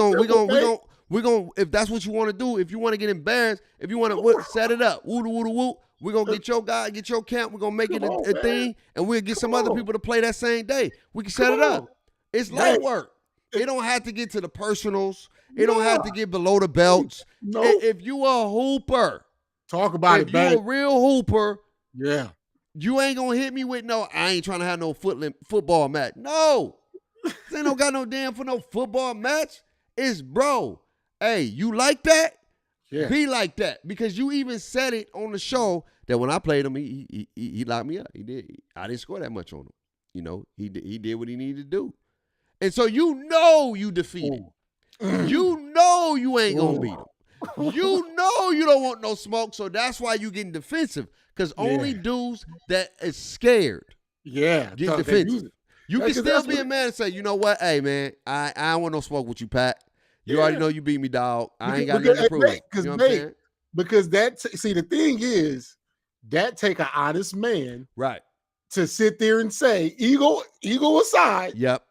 gonna if that's what you want to do. If you want to get embarrassed, if you want to set it up. Woo woo woo. We're gonna get your guy, get your camp. We're gonna make it a thing, and we'll get some other people to play that same day. We can set it up. It's light work. It don't have to get to the personals. It don't have to get below the belts. No. If you a hooper, talk about it, man. If you a real hooper, you ain't gonna hit me with no, I ain't trying to have no football match. No. They ain't got no damn for no football match. It's, bro, hey, you like that? Yeah. Be like that. Because you even said it on the show that when I played him, he locked me up. He did. I didn't score that much on him. You know, he did what he needed to do. And so you know you defeated. You know you ain't gonna beat him. You know you don't want no smoke, so that's why you getting defensive. Because only dudes that is scared get defensive. You can still be a man and say, you know what? Hey, man, I don't want no smoke with you, Pat. You already know you beat me, dog. I ain't got nothing to prove. You know what I'm saying? Because see, the thing is, that take an honest man to sit there and say, ego aside. Yep.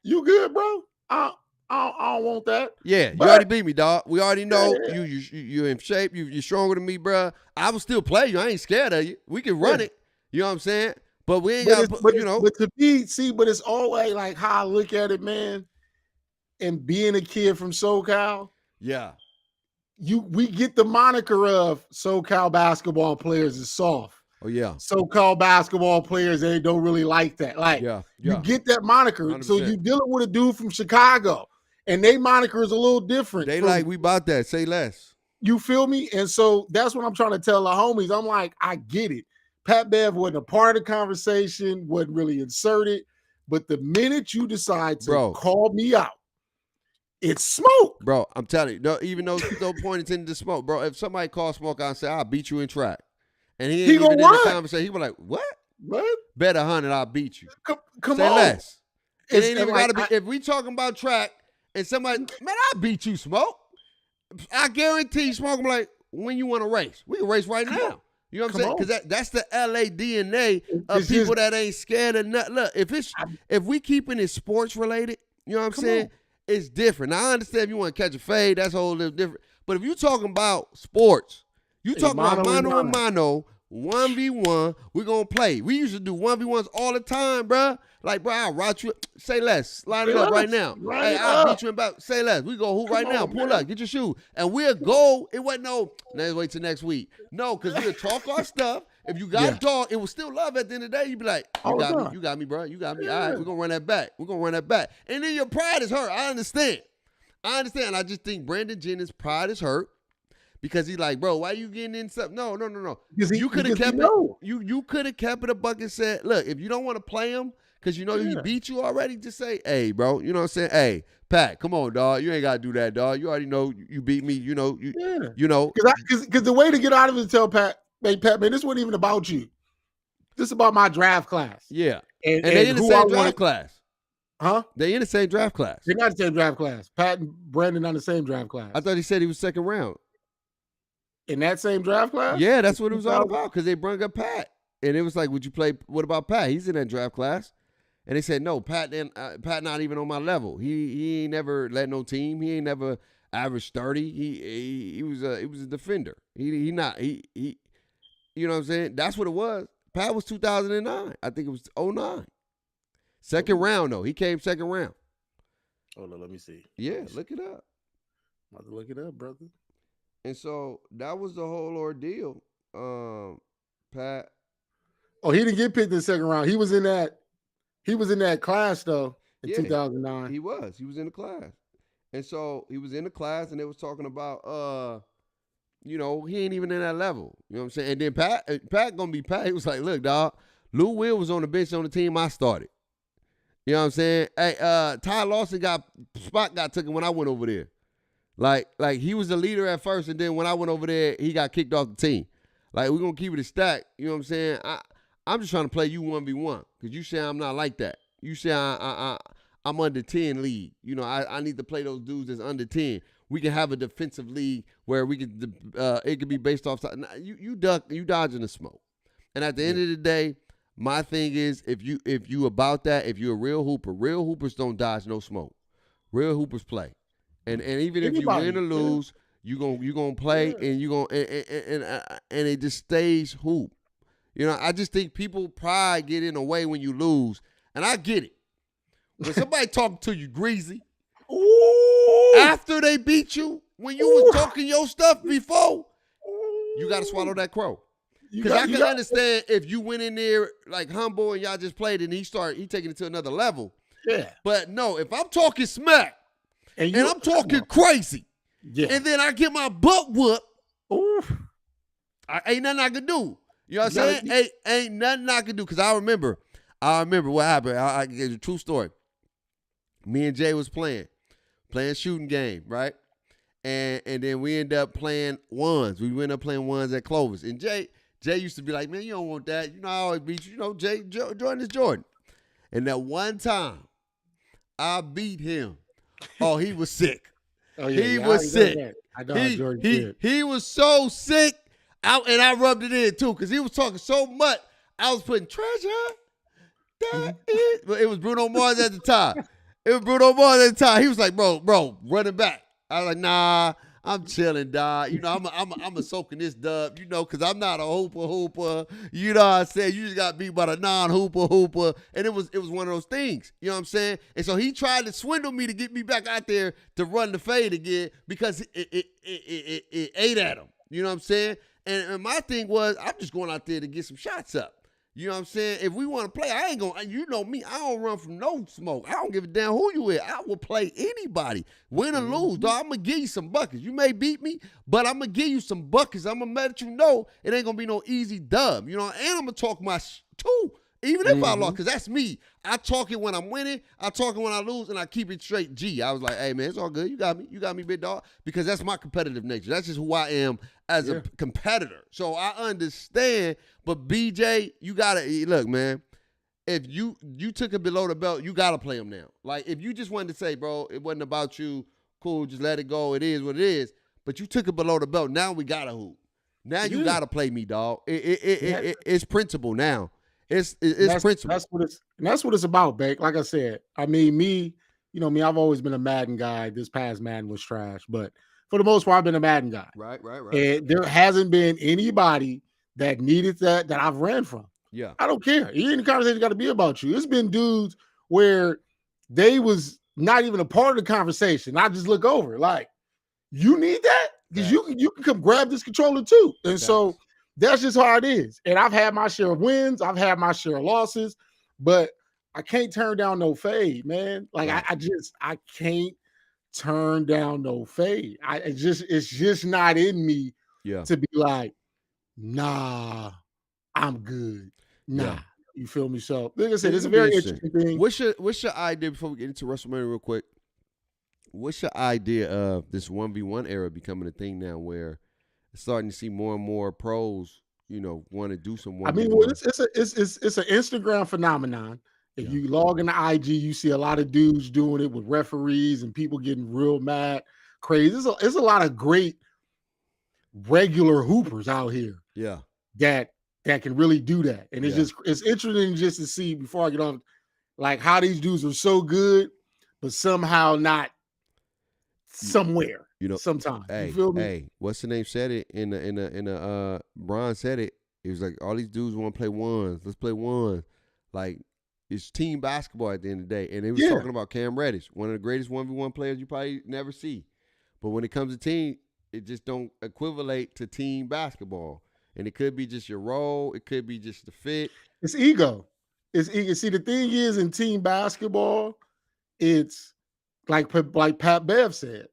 You good, bro? I don't want that. Yeah, you already beat me, dog. We already know you're in shape. You're stronger than me, bro. I will still play you. I ain't scared of you. We can run it. You know what I'm saying? But we ain't got to, you know. But to me, but it's always like how I look at it, man. And being a kid from SoCal. Yeah. We get the moniker of SoCal basketball players is soft. Oh, yeah. SoCal basketball players, they don't really like that. Like, you get that moniker. 100%. So you dealing with a dude from Chicago, and they moniker is a little different. They we about that. Say less. You feel me? And so that's what I'm trying to tell the homies. I'm like, I get it. Pat Bev wasn't a part of the conversation, wasn't really inserted. But the minute you decide to call me out, it's smoke. Bro, I'm telling you, no, even though no point intended to smoke, bro, if somebody calls smoke out and say, I'll beat you in track, and he ain't even in the conversation, he was like, what? Bet 100 I'll beat you. Come say on. Less. It ain't even got to be. If we talking about track and somebody, man, I'll beat you, Smoke. I guarantee Smoke, I'm like, when you want to race? We can race right now. You know what I'm saying? Because that's the LA DNA of people that ain't scared of nothing. Look, if we keeping it sports related, you know what I'm saying? It's different. Now, I understand if you want to catch a fade, that's a whole little different. But if you talking about sports, you talking about mano and mano, 1v1, we're going to play. We used to do 1v1s all the time, bro. Like, bro, I'll route you. Say less. Line it up right now. Hey, I'll beat you in back. Say less. We go hoop right now. Pull up. Get your shoe. And we'll go. It wasn't no, let's wait till next week. No, because we'll talk our stuff. If you got a dog, it was still love at the end of the day. You'd be like, you got me, bro. You got me. All right, we're going to run that back. And then your pride is hurt. I understand. I just think Brandon Jennings' pride is hurt. Because he's like, bro, why you getting in something? No. You could have kept it. You could have kept it a buck and said, look, if you don't want to play him because you know he beat you already, just say, hey, bro, you know what I'm saying? Hey, Pat, come on, dog. You ain't got to do that, dog. You already know you beat me. You know. Because the way to get out of it is tell Pat, hey, Pat, man, this wasn't even about you. This is about my draft class. Yeah. And they in the same draft class. Huh? They in the same draft class. They're not the same draft class. Pat and Brandon on the same draft class. I thought he said he was second round. In that same draft class? Yeah, that's what it was all about because they brought up Pat. And it was like, would you play, what about Pat? He's in that draft class. And they said, no, Pat not even on my level. He ain't never led no team. He ain't never averaged 30. He was a defender. He not, you know what I'm saying? That's what it was. Pat was 2009. I think it was 09. Second round, though. He came second round. Hold on, let me see. Yeah, look it up. I'm about to look it up, brother. And so that was the whole ordeal. Pat. Oh, he didn't get picked in the second round. He was in that class though in 2009. He was in the class. And so he was in the class and they was talking about he ain't even in that level. You know what I'm saying? And then Pat gonna be Pat. He was like, look, dog, Lou Will was on the bench on the team I started. You know what I'm saying? Hey, Ty Lawson got taken when I went over there. Like he was the leader at first, and then when I went over there, he got kicked off the team. Like, we're going to keep it a stack. You know what I'm saying? I'm just trying to play you 1v1 because you say I'm not like that. You say I'm under 10 league. You know, I need to play those dudes that's under 10. We can have a defensive league where we could it could be based off. You dodging the smoke. And at the end of the day, my thing is if you about that, if you're a real hoopers don't dodge no smoke. Real hoopers play. And even if you win or lose, you gonna play and you gonna and it just stays hoop. You know, I just think people pride get in the way when you lose, and I get it. When somebody talking to you greasy after they beat you, when you was talking your stuff before, you gotta swallow that crow. Because I can understand if you went in there like humble and y'all just played and he taking it to another level. Yeah. But no, if I'm talking smack. And I'm talking crazy. Yeah. And then I get my butt whooped. Ain't nothing I can do. You know what I'm saying? Ain't nothing I can do. Because I remember what happened. I give you a true story. Me and Jay was playing shooting game, right? And then we end up playing ones. We end up playing ones at Clovis. And Jay used to be like, man, you don't want that. You know, I always beat you. You know, Jordan is Jordan. And that one time, I beat him. Oh, he was sick. Oh, yeah, he was sick. I know Jordan did. He was so sick, and I rubbed it in too, because he was talking so much. I was putting treasure. It was Bruno Mars at the time. He was like, bro, running back. I was like, nah, I'm chilling, dog. You know, I'm a soaking this dub, you know, because I'm not a hooper. You know what I'm saying? You just got beat by the non-hooper. And it was one of those things. You know what I'm saying? And so he tried to swindle me to get me back out there to run the fade again because it ate at him. You know what I'm saying? And my thing was, I'm just going out there to get some shots up. You know what I'm saying? If we want to play, I ain't going to, you know me, I don't run from no smoke. I don't give a damn who you is. I will play anybody. Win or lose, dog. I'm going to give you some buckets. You may beat me, but I'm going to give you some buckets. I'm going to let you know it ain't going to be no easy dub. You know, and I'm going to talk my too, even if I lost, because that's me. I talk it when I'm winning. I talk it when I lose, and I keep it straight G. I was like, hey, man, it's all good. You got me. You got me, big dog, because that's my competitive nature. That's just who I am as a competitor. So I understand, but BJ, you got to, look, man, if you took it below the belt, you got to play him now. Like, if you just wanted to say, bro, it wasn't about you, cool, just let it go. It is what it is. But you took it below the belt. Now we got to hoop. Now you Yeah. gotta play me, dog. It's principle now. It's That's principle. that's what it's about, Beck. Like I said, I mean, me, I've always been a Madden guy. This past Madden was trash, but for the most part, I've been a Madden guy. Right. And there hasn't been anybody that needed that I've ran from. Yeah. I don't care. You ain't the conversation got to be about you. It's been dudes where they was not even a part of the conversation. I just look over like, you need that? Because you can come grab this controller too. And so that's just how it is. And I've had my share of wins, I've had my share of losses, but I can't turn down no fade, man. Like I can't turn down no fade. It's just not in me to be like, nah, I'm good. Nah. Yeah. You feel me? So like I said, it's a very interesting thing. What's your idea before we get into WrestleMania real quick? What's your idea of this 1v1 era becoming a thing now where it's starting to see more and more pros, want to do some 1v1? I mean, well, it's an Instagram phenomenon. If you log into IG, you see a lot of dudes doing it with referees and people getting real mad, crazy. There's a lot of great regular hoopers out here. Yeah. That can really do that. And it's interesting just to see before I get on, like how these dudes are so good, but somehow not somewhere. Sometimes. Hey, you feel me? Hey, what's the name said it in the Bron said it. It was like all these dudes want to play ones. Let's play ones. Like it's team basketball at the end of the day. And they was talking about Cam Reddish, one of the greatest 1v1 players you probably never see. But when it comes to team, it just don't equivalate to team basketball. And it could be just your role. It could be just the fit. It's ego. See, the thing is in team basketball, it's like Pat Bev said,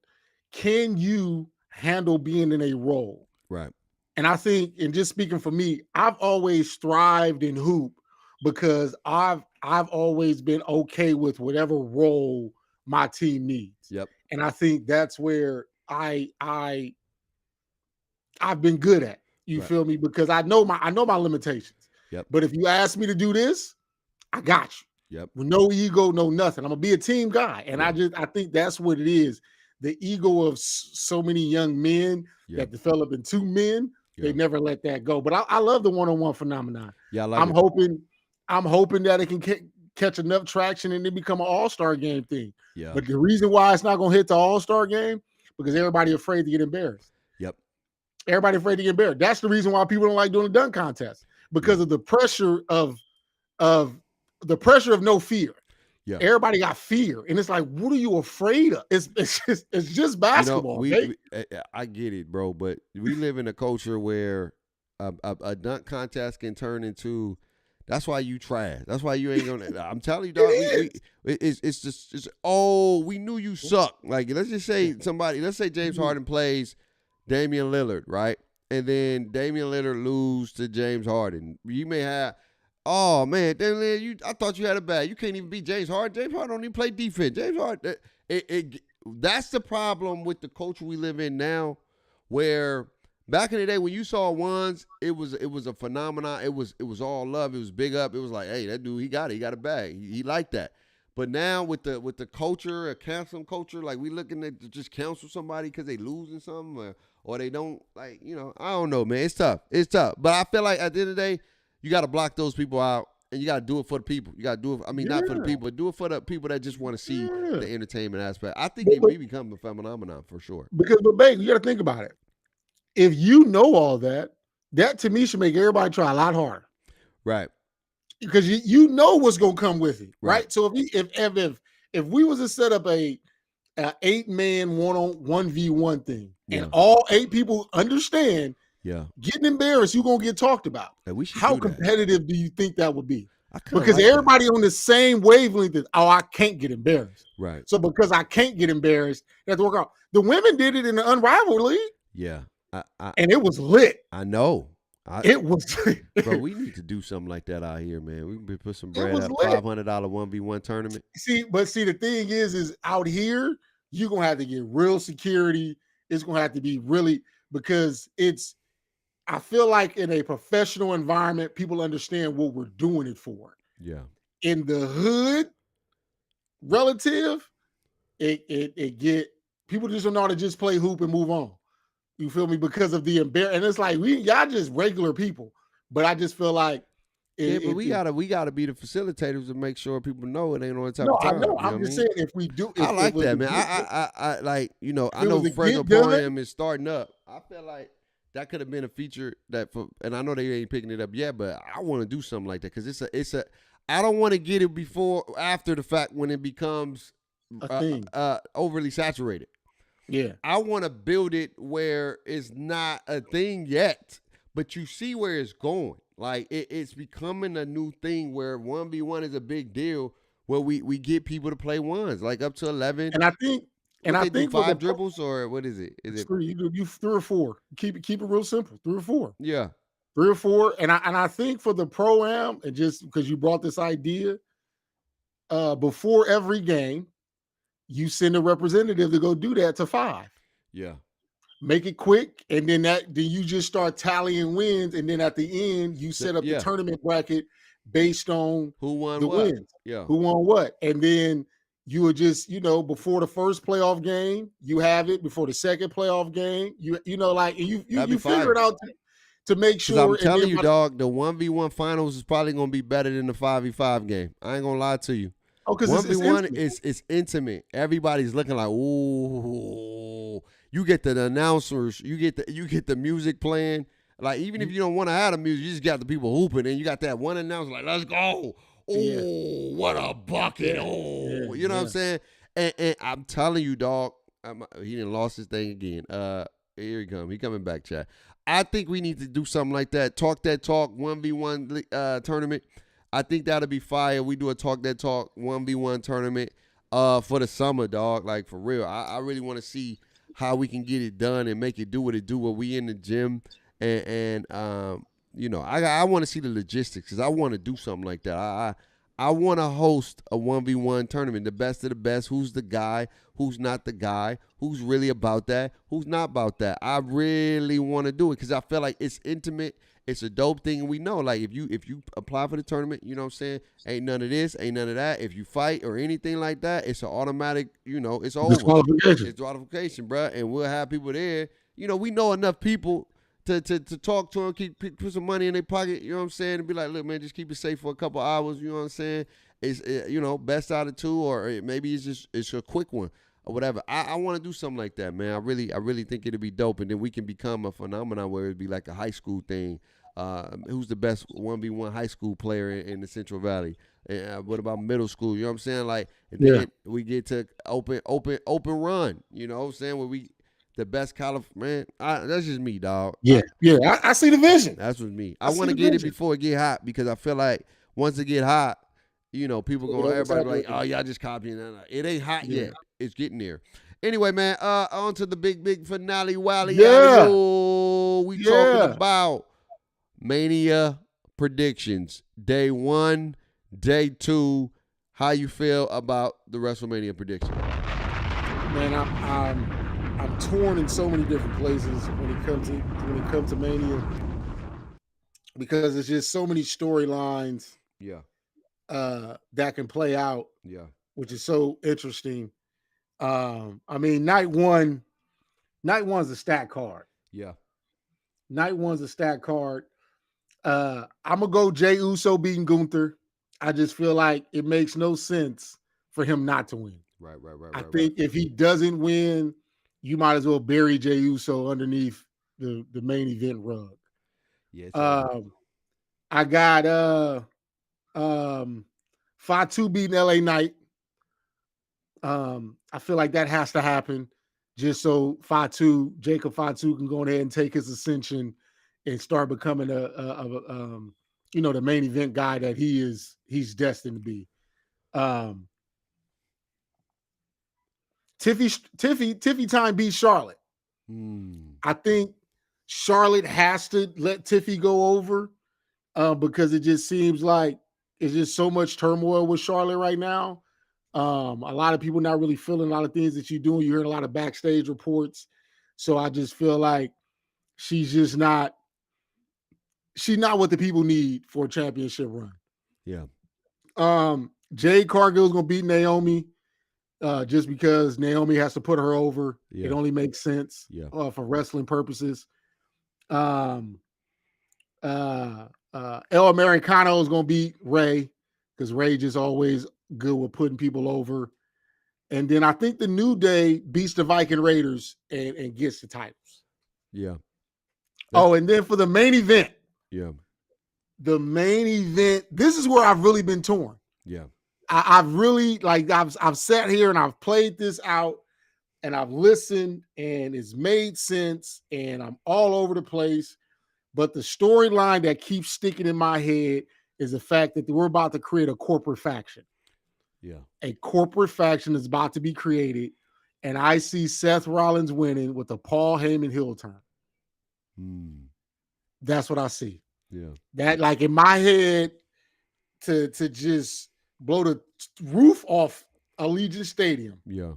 can you handle being in a role? Right. And I think, and just speaking for me, I've always thrived in hoop because I've always been okay with whatever role my team needs. Yep. And I think that's where I've been good at. You feel me? Because I know my limitations. Yep. But if you ask me to do this, I got you. Yep. With no ego, no nothing. I'm gonna be a team guy. And I think that's what it is. The ego of so many young men that develop into men, they never let that go. But I love the one-on-one phenomenon. Yeah, I like I'm hoping that it can catch enough traction and then become an all-star game thing. Yeah. But the reason why it's not gonna hit the all-star game, because everybody afraid to get embarrassed. Yep. Everybody afraid to get embarrassed. That's the reason why people don't like doing the dunk contest, because of the pressure of no fear. Yeah. Everybody got fear, and it's like, what are you afraid of? It's just basketball. I get it, bro, but we live in a culture where a dunk contest can turn into. That's why you trash. That's why you ain't gonna. I'm telling you, dog. It's just. Oh, we knew you suck. Like let's just say let's say James Harden plays Damian Lillard, right? And then Damian Lillard lose to James Harden. You may have, oh man, Damian, I thought you had a bad. You can't even beat James Harden. James Harden don't even play defense. James Harden, that's the problem with the culture we live in now, where back in the day when you saw ones, it was a phenomenon. It was all love. It was big up. It was like, hey, that dude, he got a bag. He liked that. But now with the culture, a cancel culture, like we looking to just cancel somebody because they losing something or they don't, like, I don't know, man. It's tough. But I feel like at the end of the day, you got to block those people out and you got to do it for the people. You got to do it. I mean, not for the people, but do it for the people that just want to see the entertainment aspect. I think we become a phenomenon for sure. But babe, you got to think about it. If you know all that to me should make everybody try a lot harder. Right. Because you know what's gonna come with it, right? So if we was to set up a 8-man 1v1 thing, and all 8 people understand, getting embarrassed, you're gonna get talked about. How competitive do you think that would be? Because everybody on the same wavelength is, I can't get embarrassed. Right. So because I can't get embarrassed, I have to work out. The women did it in the Unrivaled League. Yeah. And it was lit. I know. It was, bro. We need to do something like that out here, man. We can put some bread up, $500 1v1 tournament. See, the thing is out here you're gonna have to get real security. It's gonna have to be really, because I feel like in a professional environment, people understand what we're doing it for. Yeah. In the hood, relative, it get people just don't know how to just play hoop and move on. You feel me? Because of the and it's like y'all just regular people. But I just feel like Yeah, but if we gotta be the facilitators to make sure people know it ain't on the type no, of I time. know. You know I'm what I just mean? saying if we do I if it like was that, a man. get I like, if I it know was a Fresno get done, Porium is starting up. I feel like that could have been a feature and I know they ain't picking it up yet, but I want to do something like that because it's a. I don't want to get it before after the fact when it becomes a thing. overly saturated. Yeah. I want to build it where it's not a thing yet, but you see where it's going. Like it's becoming a new thing where 1v1 is a big deal. Where we get people to play ones, like up to 11. And I think What they do, for the 5 dribbles or what is it? Is it's it? three, you do you 3 or 4. Keep it real simple. 3 or 4. Yeah, 3 or 4. And I think for the pro am, and just because you brought this idea, before every game, you send a representative to go do that to 5. yeah, Make it quick, and then you just start tallying wins, and then at the end you set up the yeah. tournament bracket based on Who won the what? wins, Yeah, who won what, and then you would just before the first playoff game you have it, before the second playoff game like that'd be you figure fire. it out to make Cause I'm sure, and telling then you, dog, the 1v1 finals is probably gonna be better than the 5v5 game. I ain't gonna lie to you. because it's 1v1 instant. is intimate. Everybody's looking like, ooh. You get the announcers, you get the music playing. Like even if you don't want to have the music, you just got the people hooping, and you got that one announcer like, let's go. Oh, Yeah, what a bucket. yeah, Oh, you know what I'm yeah. saying? And I'm telling you, dog, he didn't lost his thing again. Here he come. He coming back, chat. I think we need to do something like that. Talk that talk 1v1 tournament. I think that'll be fire. We do a talk that talk 1v1 tournament for the summer, dog. Like for real. I really want to see how we can get it done and make it do what it do. Where we in the gym and I want to see the logistics because I want to do something like that. I want to host a 1v1 tournament, the best of the best. Who's the guy? Who's not the guy? Who's really about that? Who's not about that? I really want to do it because I feel like it's intimate. It's a dope thing, and we know, like, if you apply for the tournament, you know what I'm saying? Ain't none of this, ain't none of that. If you fight or anything like that, it's an automatic, it's over. Disqualification. It's disqualification, bro. And we'll have people there. We know enough people to talk to them, put some money in their pocket, you know what I'm saying, and be like, look, man, just keep it safe for a couple hours, you know what I'm saying? It's, best out of 2, or maybe it's a quick one or whatever. I want to do something like that, man. I really think it'd be dope, and then we can become a phenomenon where it'd be like a high school thing. Who's the best 1v1 high school player in the Central Valley? What about middle school? You know what I'm saying? Like, and then we get to open run. You know what I'm saying? Where we the best college, man. That's just me, dog. Yeah, I see the vision. That's just me. I want to get it before it get hot because I feel like once it get hot, people everybody be like, oh, y'all just copying that. It ain't hot yet. It's getting there. Anyway, man, on to the big finale, Wally. Yeah. We talking about Mania predictions. Day 1, day 2. How you feel about the WrestleMania prediction? Man, I'm torn in so many different places when it comes to Mania, because there's just so many storylines that can play out, which is so interesting. I mean, night one's a stat card. Night one's a stat card. I'm gonna go Jey Uso beating Gunther. I just feel like it makes no sense for him not to win. Right. I think if he doesn't win, you might as well bury Jey Uso underneath the main event rug. I got Fatu beating LA Knight. I feel like that has to happen just so Jacob Fatu can go ahead and take his ascension and start becoming the main event guy that he's destined to be. Tiffy time beats Charlotte. I think Charlotte has to let Tiffy go over because it just seems like it's just so much turmoil with Charlotte right now. A lot of people not really feeling a lot of things that you're doing. You're hearing a lot of backstage reports. So I just feel like she's not what the people need for a championship run. Yeah. Jade Cargill's gonna beat Naomi. just because Naomi has to put her over. Yeah. It only makes sense Yeah. For wrestling purposes. El Americano is going to beat Ray because Ray just always good with putting people over. And then I think the New Day beats the Viking Raiders and gets the titles. Yeah. Oh, and then for the main event. Yeah. The main event, this is where I've really been torn. Yeah. I've really I've sat here and I've played this out and I've listened and it's made sense and I'm all over the place. But the storyline that keeps sticking in my head is the fact that we're about to create a corporate faction. Yeah. A corporate faction is about to be created. And I see Seth Rollins winning with a Paul Heyman heel turn. That's what I see. Yeah. That, like, in my head, to just blow the roof off Allegiant Stadium. Yeah.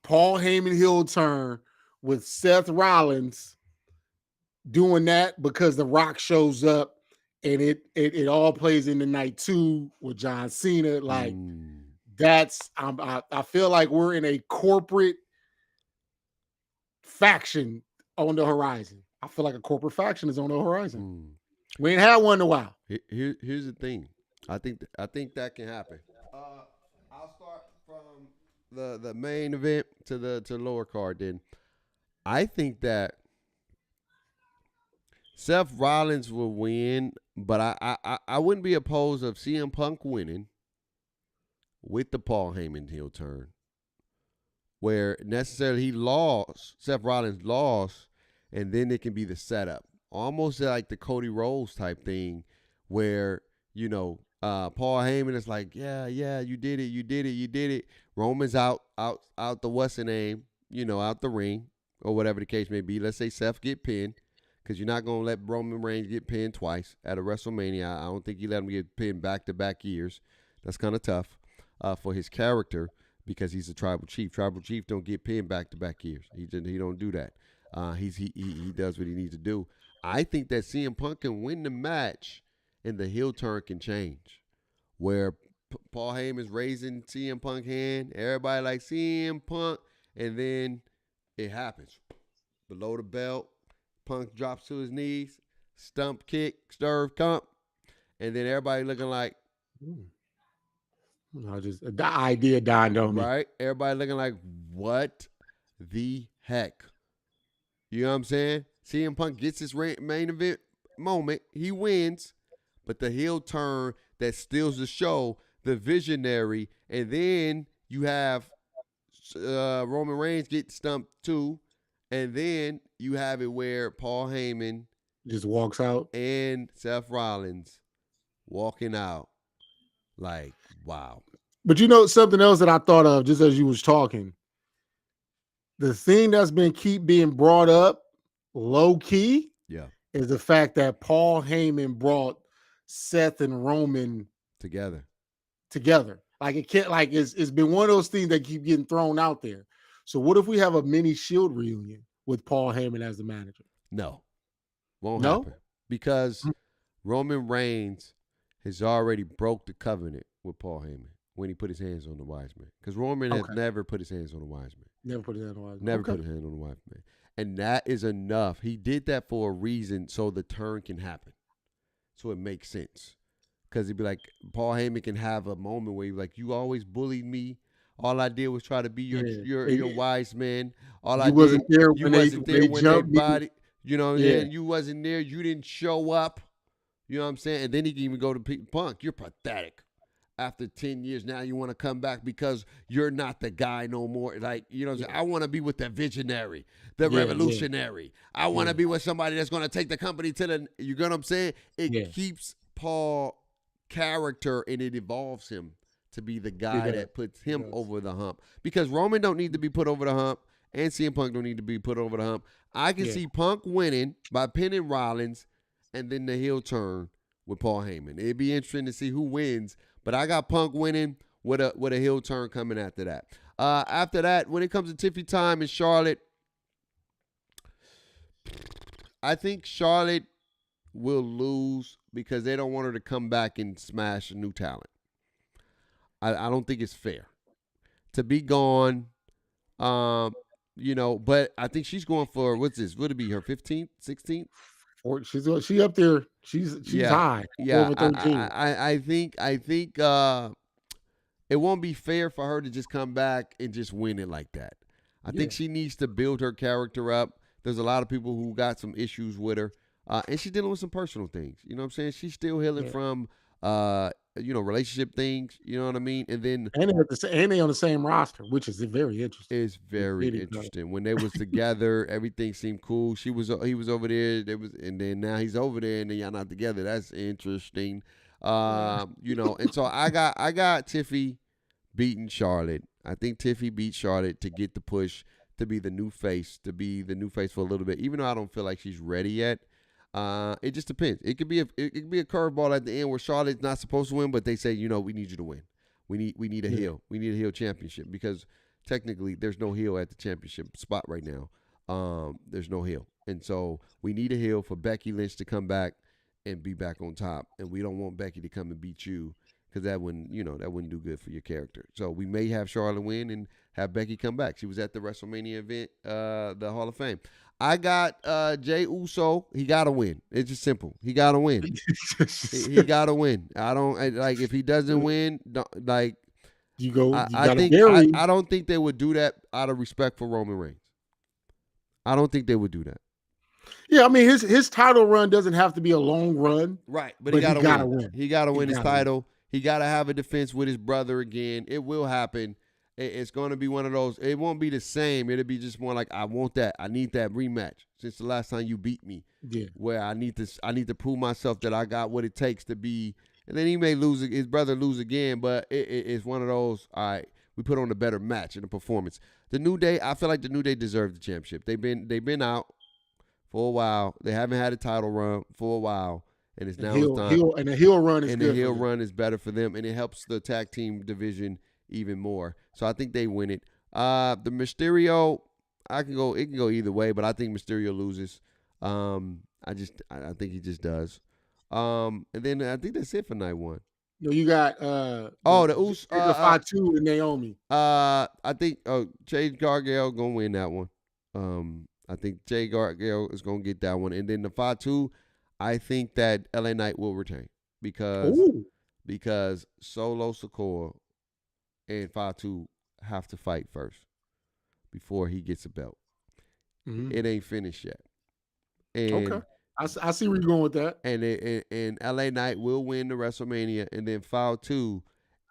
Paul Heyman heel turn with Seth Rollins doing that because The Rock shows up and it all plays into night 2 with John Cena. Like, that's I feel like we're in a corporate faction on the horizon. I feel like a corporate faction is on the horizon. We ain't had one in a while. Here's the thing. I think that can happen. I'll start from the main event to the lower card. Then I think that Seth Rollins will win, but I wouldn't be opposed of CM Punk winning with the Paul Heyman heel turn, where necessarily Seth Rollins lost, and then it can be the setup, almost like the Cody Rhodes type thing, where Paul Heyman is like, yeah, you did it. Roman's out the what's the name, out the ring or whatever the case may be. Let's say Seth get pinned, because you're not gonna let Roman Reigns get pinned twice at a WrestleMania. I don't think you let him get pinned back-to-back years. That's kind of tough for his character, because he's a tribal chief. Tribal chief don't get pinned back-to-back years. He don't do that. He does what he needs to do. I think that CM Punk can win the match, and the heel turn can change, where Paul Heyman's raising CM Punk hand, everybody like CM Punk, and then it happens below the belt. Punk drops to his knees, stump kick, swerve comp, and then everybody looking like, The idea dawned on me. Right? Everybody looking like, what the heck? You know what I'm saying? CM Punk gets his main event moment. He wins, but the heel turn that steals the show, the visionary, and then you have Roman Reigns get stumped too, and then you have it where Paul Heyman just walks out and Seth Rollins walking out. Like, wow. But something else that I thought of just as you was talking, the thing that's been keep being brought up low key, is the fact that Paul Heyman brought Seth and Roman together. Like, it can't, like, it's been one of those things that keep getting thrown out there. So what if we have a mini Shield reunion with Paul Heyman as the manager? No, won't happen, because Roman Reigns has already broke the covenant with Paul Heyman when he put his hands on the wise man. Because Roman has never put his hands on the wise man. Never put his hand on the wise man. Never put his hand on the wise man. And that is enough. He did that for a reason, so the turn can happen. So it makes sense. Because he'd be like, Paul Heyman can have a moment where he's like, you always bullied me. All I did was try to be your wise man. You wasn't there when everybody, you know what I'm saying? You wasn't there. You didn't show up. You know what I'm saying? And then he can even go to Punk. You're pathetic. After 10 years, now you want to come back because you're not the guy no more. Like, you know what I'm saying? I want to be with the visionary, the revolutionary. I want to be with somebody that's going to take the company to the, you know what I'm saying? It keeps Paul character, and it evolves him to be the guy that puts him over the hump. Because Roman don't need to be put over the hump, and CM Punk don't need to be put over the hump. I can see Punk winning by pinning Rollins, and then the heel turn with Paul Heyman. It'd be interesting to see who wins, but I got Punk winning with a heel turn coming after that. After that, when it comes to Tiffy time in Charlotte, I think Charlotte will lose because they don't want her to come back and smash a new talent. I don't think it's fair. to be gone. Um, but I think she's going for what's this? Would it be her 15th, 16th? Or she up there. She's Yeah, high, yeah. over 13. I think it won't be fair for her to just come back and just win it like that. I think Yeah, she needs to build her character up. There's a lot of people who got some issues with her, and she's dealing with some personal things. You know what I'm saying? She's still healing yeah. from, relationship things. You know what I mean? And then And they on the same roster, which is very interesting. it's It's very really good. interesting. When they was together, everything seemed cool. He was over there. And then now he's over there, and then y'all not together. That's interesting. Yeah. And so I got Tiffy beating Charlotte. I think Tiffy beat Charlotte to get the push to be the new face, for a little bit. Even though I don't feel like she's ready yet. It just depends. It could be a curveball at the end where Charlotte's not supposed to win, but they say, we need you to win. We need a Yeah. heel. We need a heel championship because technically there's no heel at the championship spot right now. There's no heel, and so we need a heel for Becky Lynch to come back and be back on top. And we don't want Becky to come and beat you because that wouldn't do good for your character. So we may have Charlotte win and have Becky come back. She was at the WrestleMania event, the Hall of Fame. I got Jay Uso. He got to win. It's just simple. He got to win. He got to win. I don't like if he doesn't win. Like You I gotta think bury. I don't think they would do that out of respect for Roman Reigns. I don't think they would do that. Yeah, I mean his title run doesn't have to be a long run, Right, but he but he got to gotta win. win. He got to He win his gotta win. title. He got to have a defense with his brother again. It will happen. It's going to be one of those. It won't be the same. It'll be just more like I want that. I need that rematch since the last time you beat me. Yeah. Where I need to. I need to prove myself that I got what it takes to be. And then he may lose. His brother lose again, but it's one of those. All right, we put on a better match and a performance. The New Day. I feel like the New Day deserves the championship. They've been out for a while. They haven't had a title run for a while, and And it's time. the heel run is And the good heel for them. run is better for them, and it helps the tag team division even more. So I think they win it. The Mysterio, It can go either way, but I think Mysterio loses. I think he just does. And then I think that's it for night one. You got Oh, the Us. the Fatu and Naomi. I think Jade Gargale gonna win that one. I think Jade Gargale is gonna get that one, and then the Fatu, I think that LA Knight will retain because Ooh. Solo Sikoa and Fatu have to fight first before he gets a belt. Mhm. It ain't finished yet, Okay. and I see where you're going with that. and LA Knight will win the WrestleMania, and then Fatu,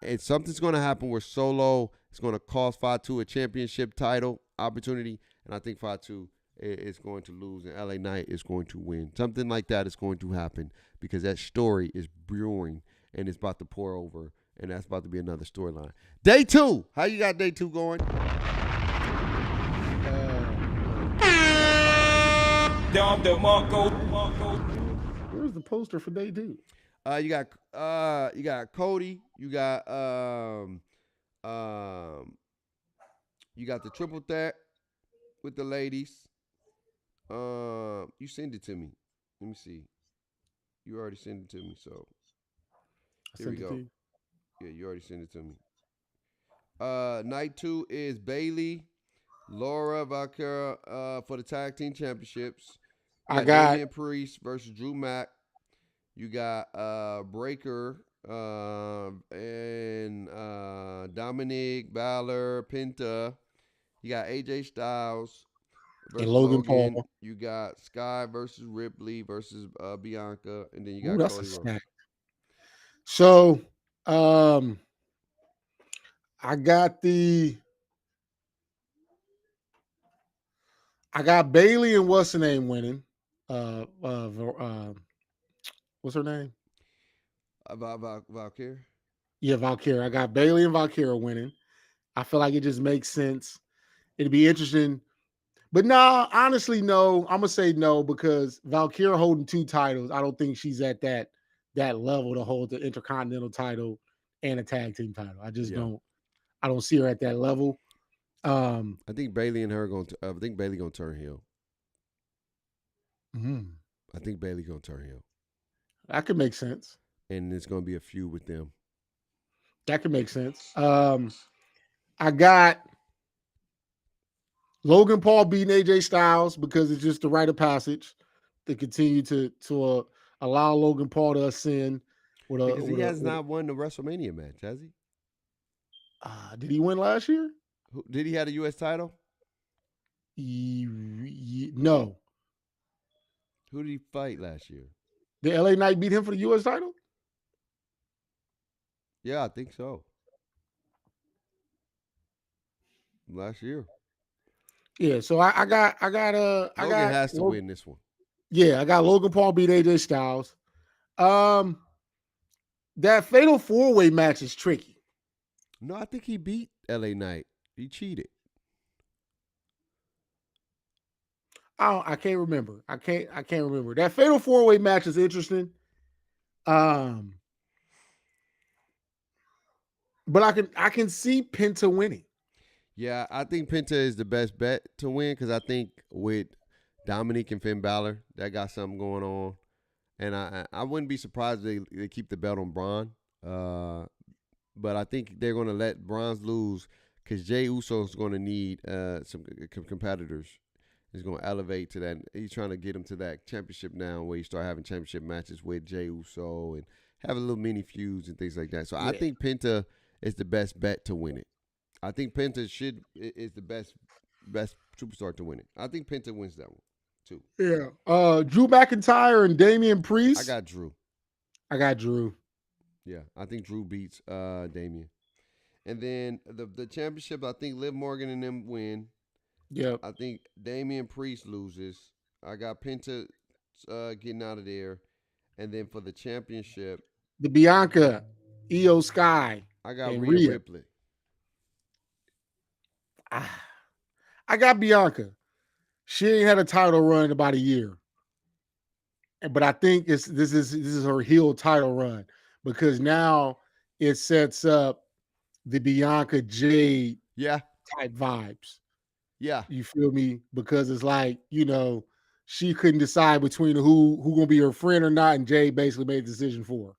and something's gonna happen where Solo is gonna cost Fatu a championship title opportunity, and I think Fatu is going to lose, and LA Knight is going to win. Something like that is going to happen because that story is brewing and it's about to pour over, and that's about to be another storyline. Day 2, how you got day 2 going? Where's the poster for day 2? You got Cody, you got the triple threat with the ladies. You send it to me. Let me see. You already sent it to me, so here we go. Yeah, you already sent it to me. Night 2 is Bailey, Laura Valkyra for the tag team championships. You I got Damian Priest versus Drew Mack. You got Breaker and Dominic Balor, Penta. You got AJ Styles versus Logan Logan. Paul. You got Sky versus Ripley versus Bianca, and then you Ooh, got that's a Cody Rhodes. snack. So, I got Bailey and what's the name winning. What's her name? Valkyria. Yeah, Valkyria. I got Bailey and Valkyria winning. I feel like it just makes sense. It'd be interesting. But nah, honestly, no. I'm gonna say no because Valkyria holding 2 titles. I don't think she's at that level to hold the Intercontinental title and a tag team title. I just don't. I don't see her at that level. I think Bailey and her going to. I think Bailey gonna turn heel. I think Bailey gonna turn heel, That could make sense. and it's gonna be a feud with them. That could make sense. I got Logan Paul beating AJ Styles because it's just the rite of passage to continue to allow Logan Paul to ascend with a Because he with a has with not won the WrestleMania match, has he? did he win last year? Did he have a U.S. title? No. Who did he fight last year? Did LA Knight beat him for the US title? Yeah, I think so. Last year. Yeah, so I Logan got has to win this one. yeah, I got Logan Paul beat AJ Styles. Um that fatal four-way match is tricky. No, I think he beat LA Knight. He cheated. I can't remember. I can't remember. That fatal four-way match is interesting. Um but I can see Penta winning. Yeah, I think Penta is the best bet to win because I think with Dominique and Finn Balor, that got something going on. And I wouldn't be surprised if they keep the belt on Braun. But I think they're going to let Braun lose because Jey Uso is going to need some competitors. He's going to elevate to that. He's trying to get him to that championship now where you start having championship matches with Jey Uso and have a little mini feuds and things like that. So I think Penta is the best bet to win it. I think Penta is the best superstar to win it. I think Penta wins that one too. Yeah. Drew McIntyre and Damian Priest. I got Drew. I got Drew. Yeah, I think Drew beats Damian. And then the championship, I think Liv Morgan and them win. Yep. I think Damian Priest loses. I got Penta getting out of there. And then for the championship, The Bianca, Io Sky, I got and Rhea Rhea. Ripley. I got Bianca. She ain't had a title run in about a year. But I think this is her heel title run because now it sets up the Bianca Jade Yeah. type vibes. Yeah. You feel me? Because it's like, she couldn't decide between who gonna be her friend or not, and Jade basically made the decision for her.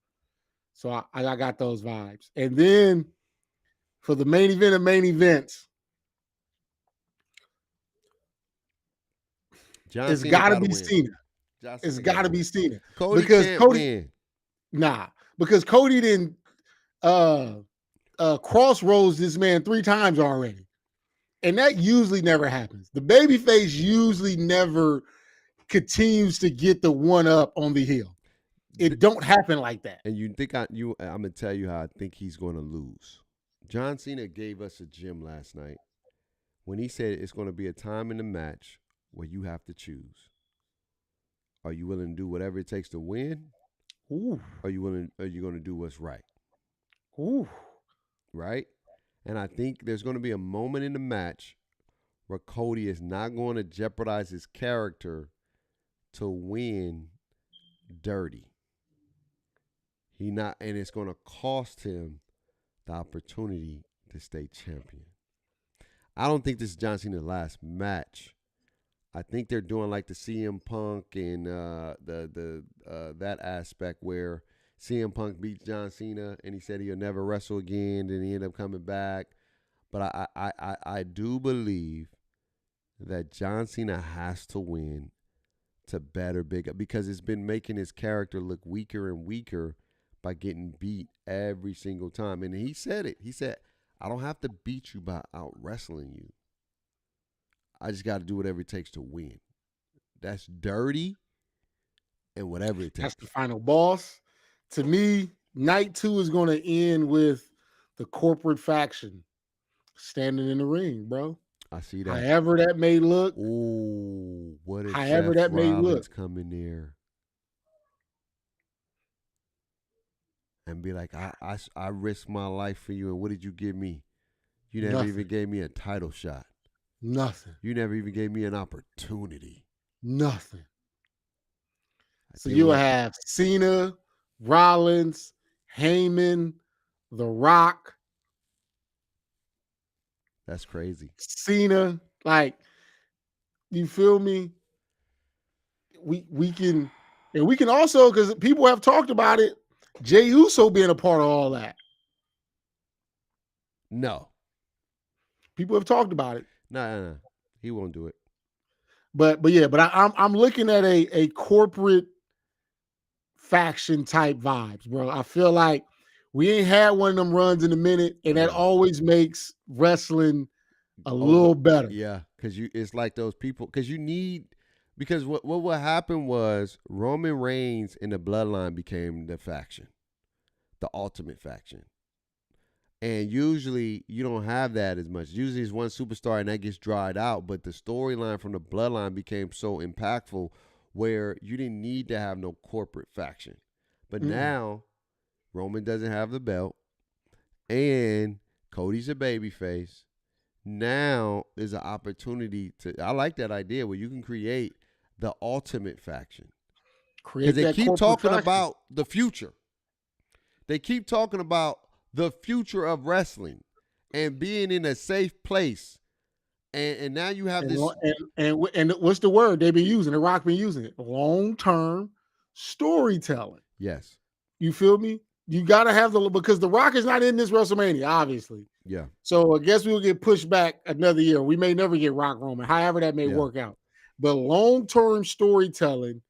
So I got those vibes. And then for the main event of main events, John it's Cena got to gotta be win. Cena. John It's Cena got gotta to be win. Cena. Cody because can't Cody, win. because Cody didn't crossroads this man 3 times already. And that usually never happens. The babyface usually never continues to get the one up on the heel. It don't happen like that. And you think I'm gonna tell you how I think he's gonna lose. John Cena gave us a gem last night when he said it's gonna be a time in the match where you have to choose. Are you willing to do whatever it takes to win? Ooh. Are you gonna do what's right? Ooh. Right? And I think there's gonna be a moment in the match where Cody is not going to jeopardize his character to win dirty. And it's going to cost him the opportunity to stay champion. I don't think this is John Cena's last match. I think they're doing like the CM Punk and that aspect where CM Punk beats John Cena and he said he'll never wrestle again, and he ended up coming back. But I do believe that John Cena has to win to better big up because it's been making his character look weaker and weaker by getting beat every single time. And he said it. He said, I don't have to beat you by out wrestling you. I just got to do whatever it takes to win. That's dirty and whatever it takes. That's the final boss. To me, night 2 is going to end with the corporate faction standing in the ring, bro. I see that. However that may look. Ooh, what if however Seth that may Rollins look. come in there and be like, I risked my life for you, and what did you give me? You never even gave me a title shot. Nothing. You never even gave me an opportunity. Nothing. So you'll have Cena, Rollins, Heyman, The Rock. That's crazy. Cena, like, you feel me? We can, and we can also, because people have talked about it, Jey Uso being a part of all that. No. People have talked about it. Nah, he won't do it. But I'm looking at a corporate faction type vibes, bro. I feel like we ain't had one of them runs in a minute, and that always makes wrestling a little better. Yeah, because it's like those people, because what happened was Roman Reigns and the Bloodline became the faction, the ultimate faction. And usually you don't have that as much. Usually it's one superstar and that gets dried out. But the storyline from the Bloodline became so impactful where you didn't need to have no corporate faction. But now Roman doesn't have the belt and Cody's a babyface. Now is an opportunity I like that idea where you can create the ultimate faction. Because they keep talking about the future. They keep talking about the future of wrestling and being in a safe place. And now you have this. And what's the word they've been using? The Rock been using it. Long-term storytelling. Yes. You feel me? You got to have because the Rock is not in this WrestleMania, obviously. Yeah. So I guess we'll get pushed back another year. We may never get Rock Roman, however that may work out. But long-term storytelling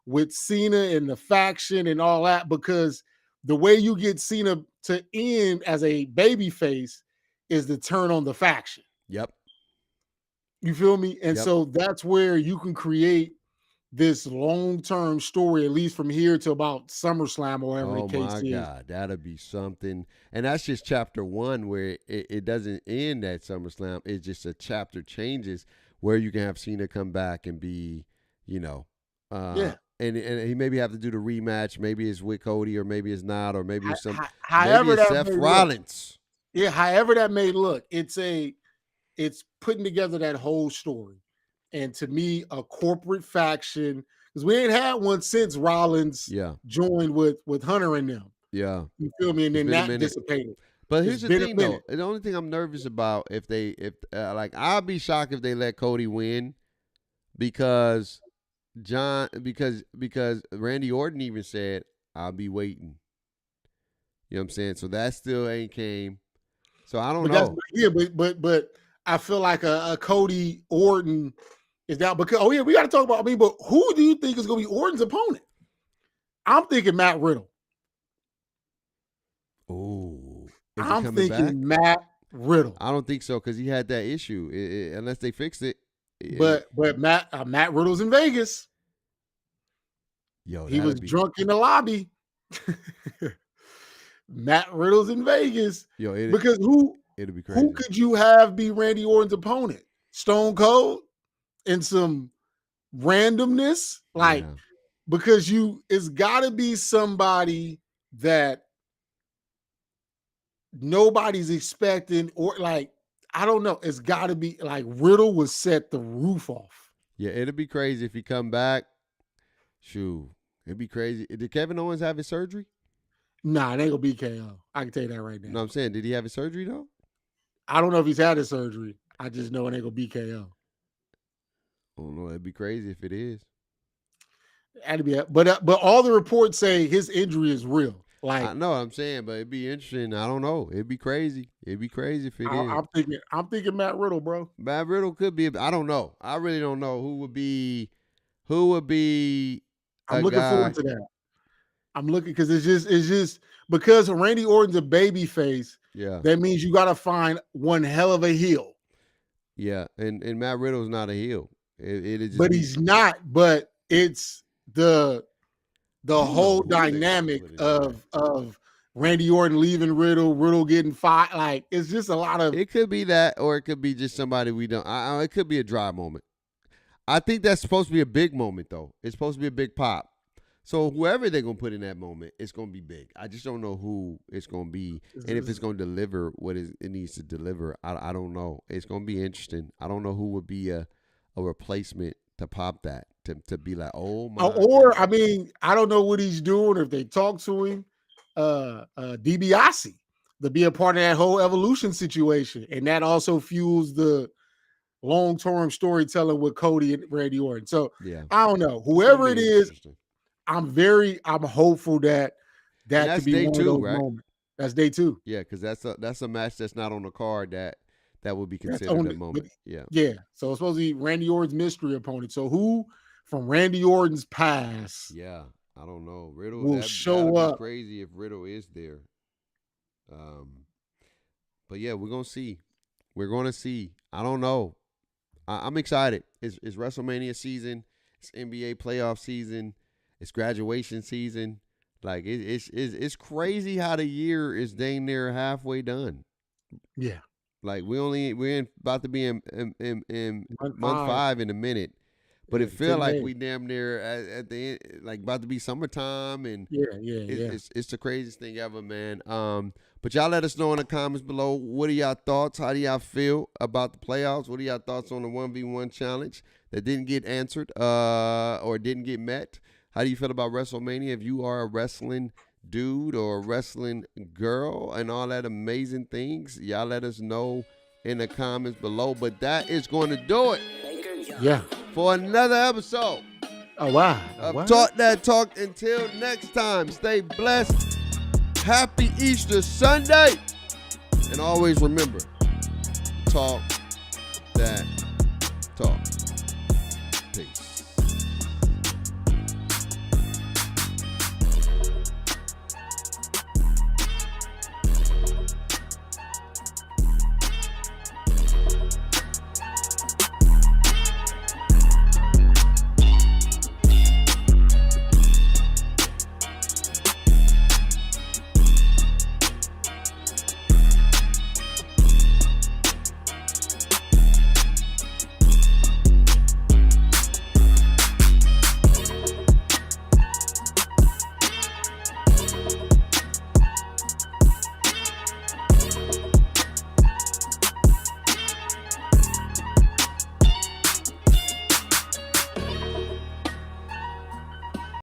with Cena and the faction and all that, because the way you get Cena to end as a babyface is to turn on the faction. Yep. You feel me? And so that's where you can create this long-term story, at least from here to about SummerSlam or whatever the case is. Oh, my God. That'll be something. And that's just chapter 1 where it doesn't end at SummerSlam. It's just a chapter changes where you can have Cena come back and be, and he maybe have to do the rematch. Maybe it's with Cody or maybe it's not, or maybe it's maybe it's Seth Rollins. However that may look, it's putting together that whole story. And to me, a corporate faction, because we ain't had one since Rollins joined with Hunter and them. Yeah. You feel me? And then that dissipated. But here's the thing, though. The only thing I'm nervous about, I'll be shocked if they let Cody win because Randy Orton even said, I'll be waiting. You know what I'm saying? So that still ain't came. So I don't know. But I feel like a Cody Orton is down because we got to talk about. But who do you think is going to be Orton's opponent? I'm thinking Matt Riddle. Oh, I'm thinking Matt Riddle. I don't think so because he had that issue. Unless they fixed it. But Matt Riddle's in Vegas. Yo, he was drunk in the lobby. Matt Riddle's in Vegas. Yo, because who? It'll be crazy. Who could you have be Randy Orton's opponent? Stone Cold and some randomness? Because it's got to be somebody that nobody's expecting or I don't know. It's got to be Riddle would set the roof off. Yeah, it'll be crazy if he come back. Shoot, it'd be crazy. Did Kevin Owens have his surgery? Nah, it ain't gonna be KO. I can tell you that right now. No, I'm saying, did he have his surgery though? I don't know if he's had his surgery. I just know it ain't gonna be KO. I don't know. It'd be crazy if it is. That'd be, but all the reports say his injury is real. I know what I'm saying, but it'd be interesting. I don't know. It'd be crazy. It'd be crazy if it is. I'm thinking Matt Riddle, bro. Matt Riddle could be. I don't know. I really don't know who would be. I'm looking forward to that. I'm looking because it's just because Randy Orton's a baby face. Yeah, that means you got to find one hell of a heel. Yeah, and Matt Riddle's not a heel. But he's not. But it's the whole dynamic of Randy Orton leaving Riddle getting fired. It's just a lot of. It could be that, or it could be just somebody we don't. It could be a dry moment. I think that's supposed to be a big moment, though. It's supposed to be a big pop. So whoever they're gonna put in that moment, it's gonna be big. I just don't know who it's gonna be, and if it's gonna deliver what it needs to deliver. I don't know. It's gonna be interesting. I don't know who would be a replacement to pop that. To be like, oh my. Or God. I mean, I don't know what he's doing. If they talk to him, DiBiase to be a part of that whole evolution situation, and that also fuels the long-term storytelling with Cody and Randy Orton. So I don't know. Whoever it is, I'm hopeful that could be day one 2, of those right? moments. That's day 2. Yeah, because that's a match that's not on the card that that would be That's considered only, a moment. Yeah. yeah. So it's supposed to be Randy Orton's mystery opponent. So who from Randy Orton's past Yeah. I don't know. Riddle, will that'll show be up? crazy if Riddle is there. But yeah, we're gonna see. We're gonna see. I don't know. I'm excited. It's WrestleMania season. It's NBA playoff season. It's graduation season. Like it's crazy how the year is dang near halfway done. Yeah. Like we're about to be in month 5 in a minute, but Yeah, it feel 10 like days. we damn near at the end, like about to be summertime, and Yeah. it's the craziest thing ever, man. But y'all let us know in the comments below. What are y'all thoughts? How do y'all feel about the playoffs? What are y'all thoughts on the 1v1 challenge that didn't get answered or didn't get met? How do you feel about WrestleMania? If you are a wrestling dude or a wrestling girl and all that amazing things, y'all let us know in the comments below. But that is going to do it. Yeah. For another episode. Oh, wow. Of Talk That Talk. Until next time, stay blessed. Happy Easter Sunday. And always remember, talk that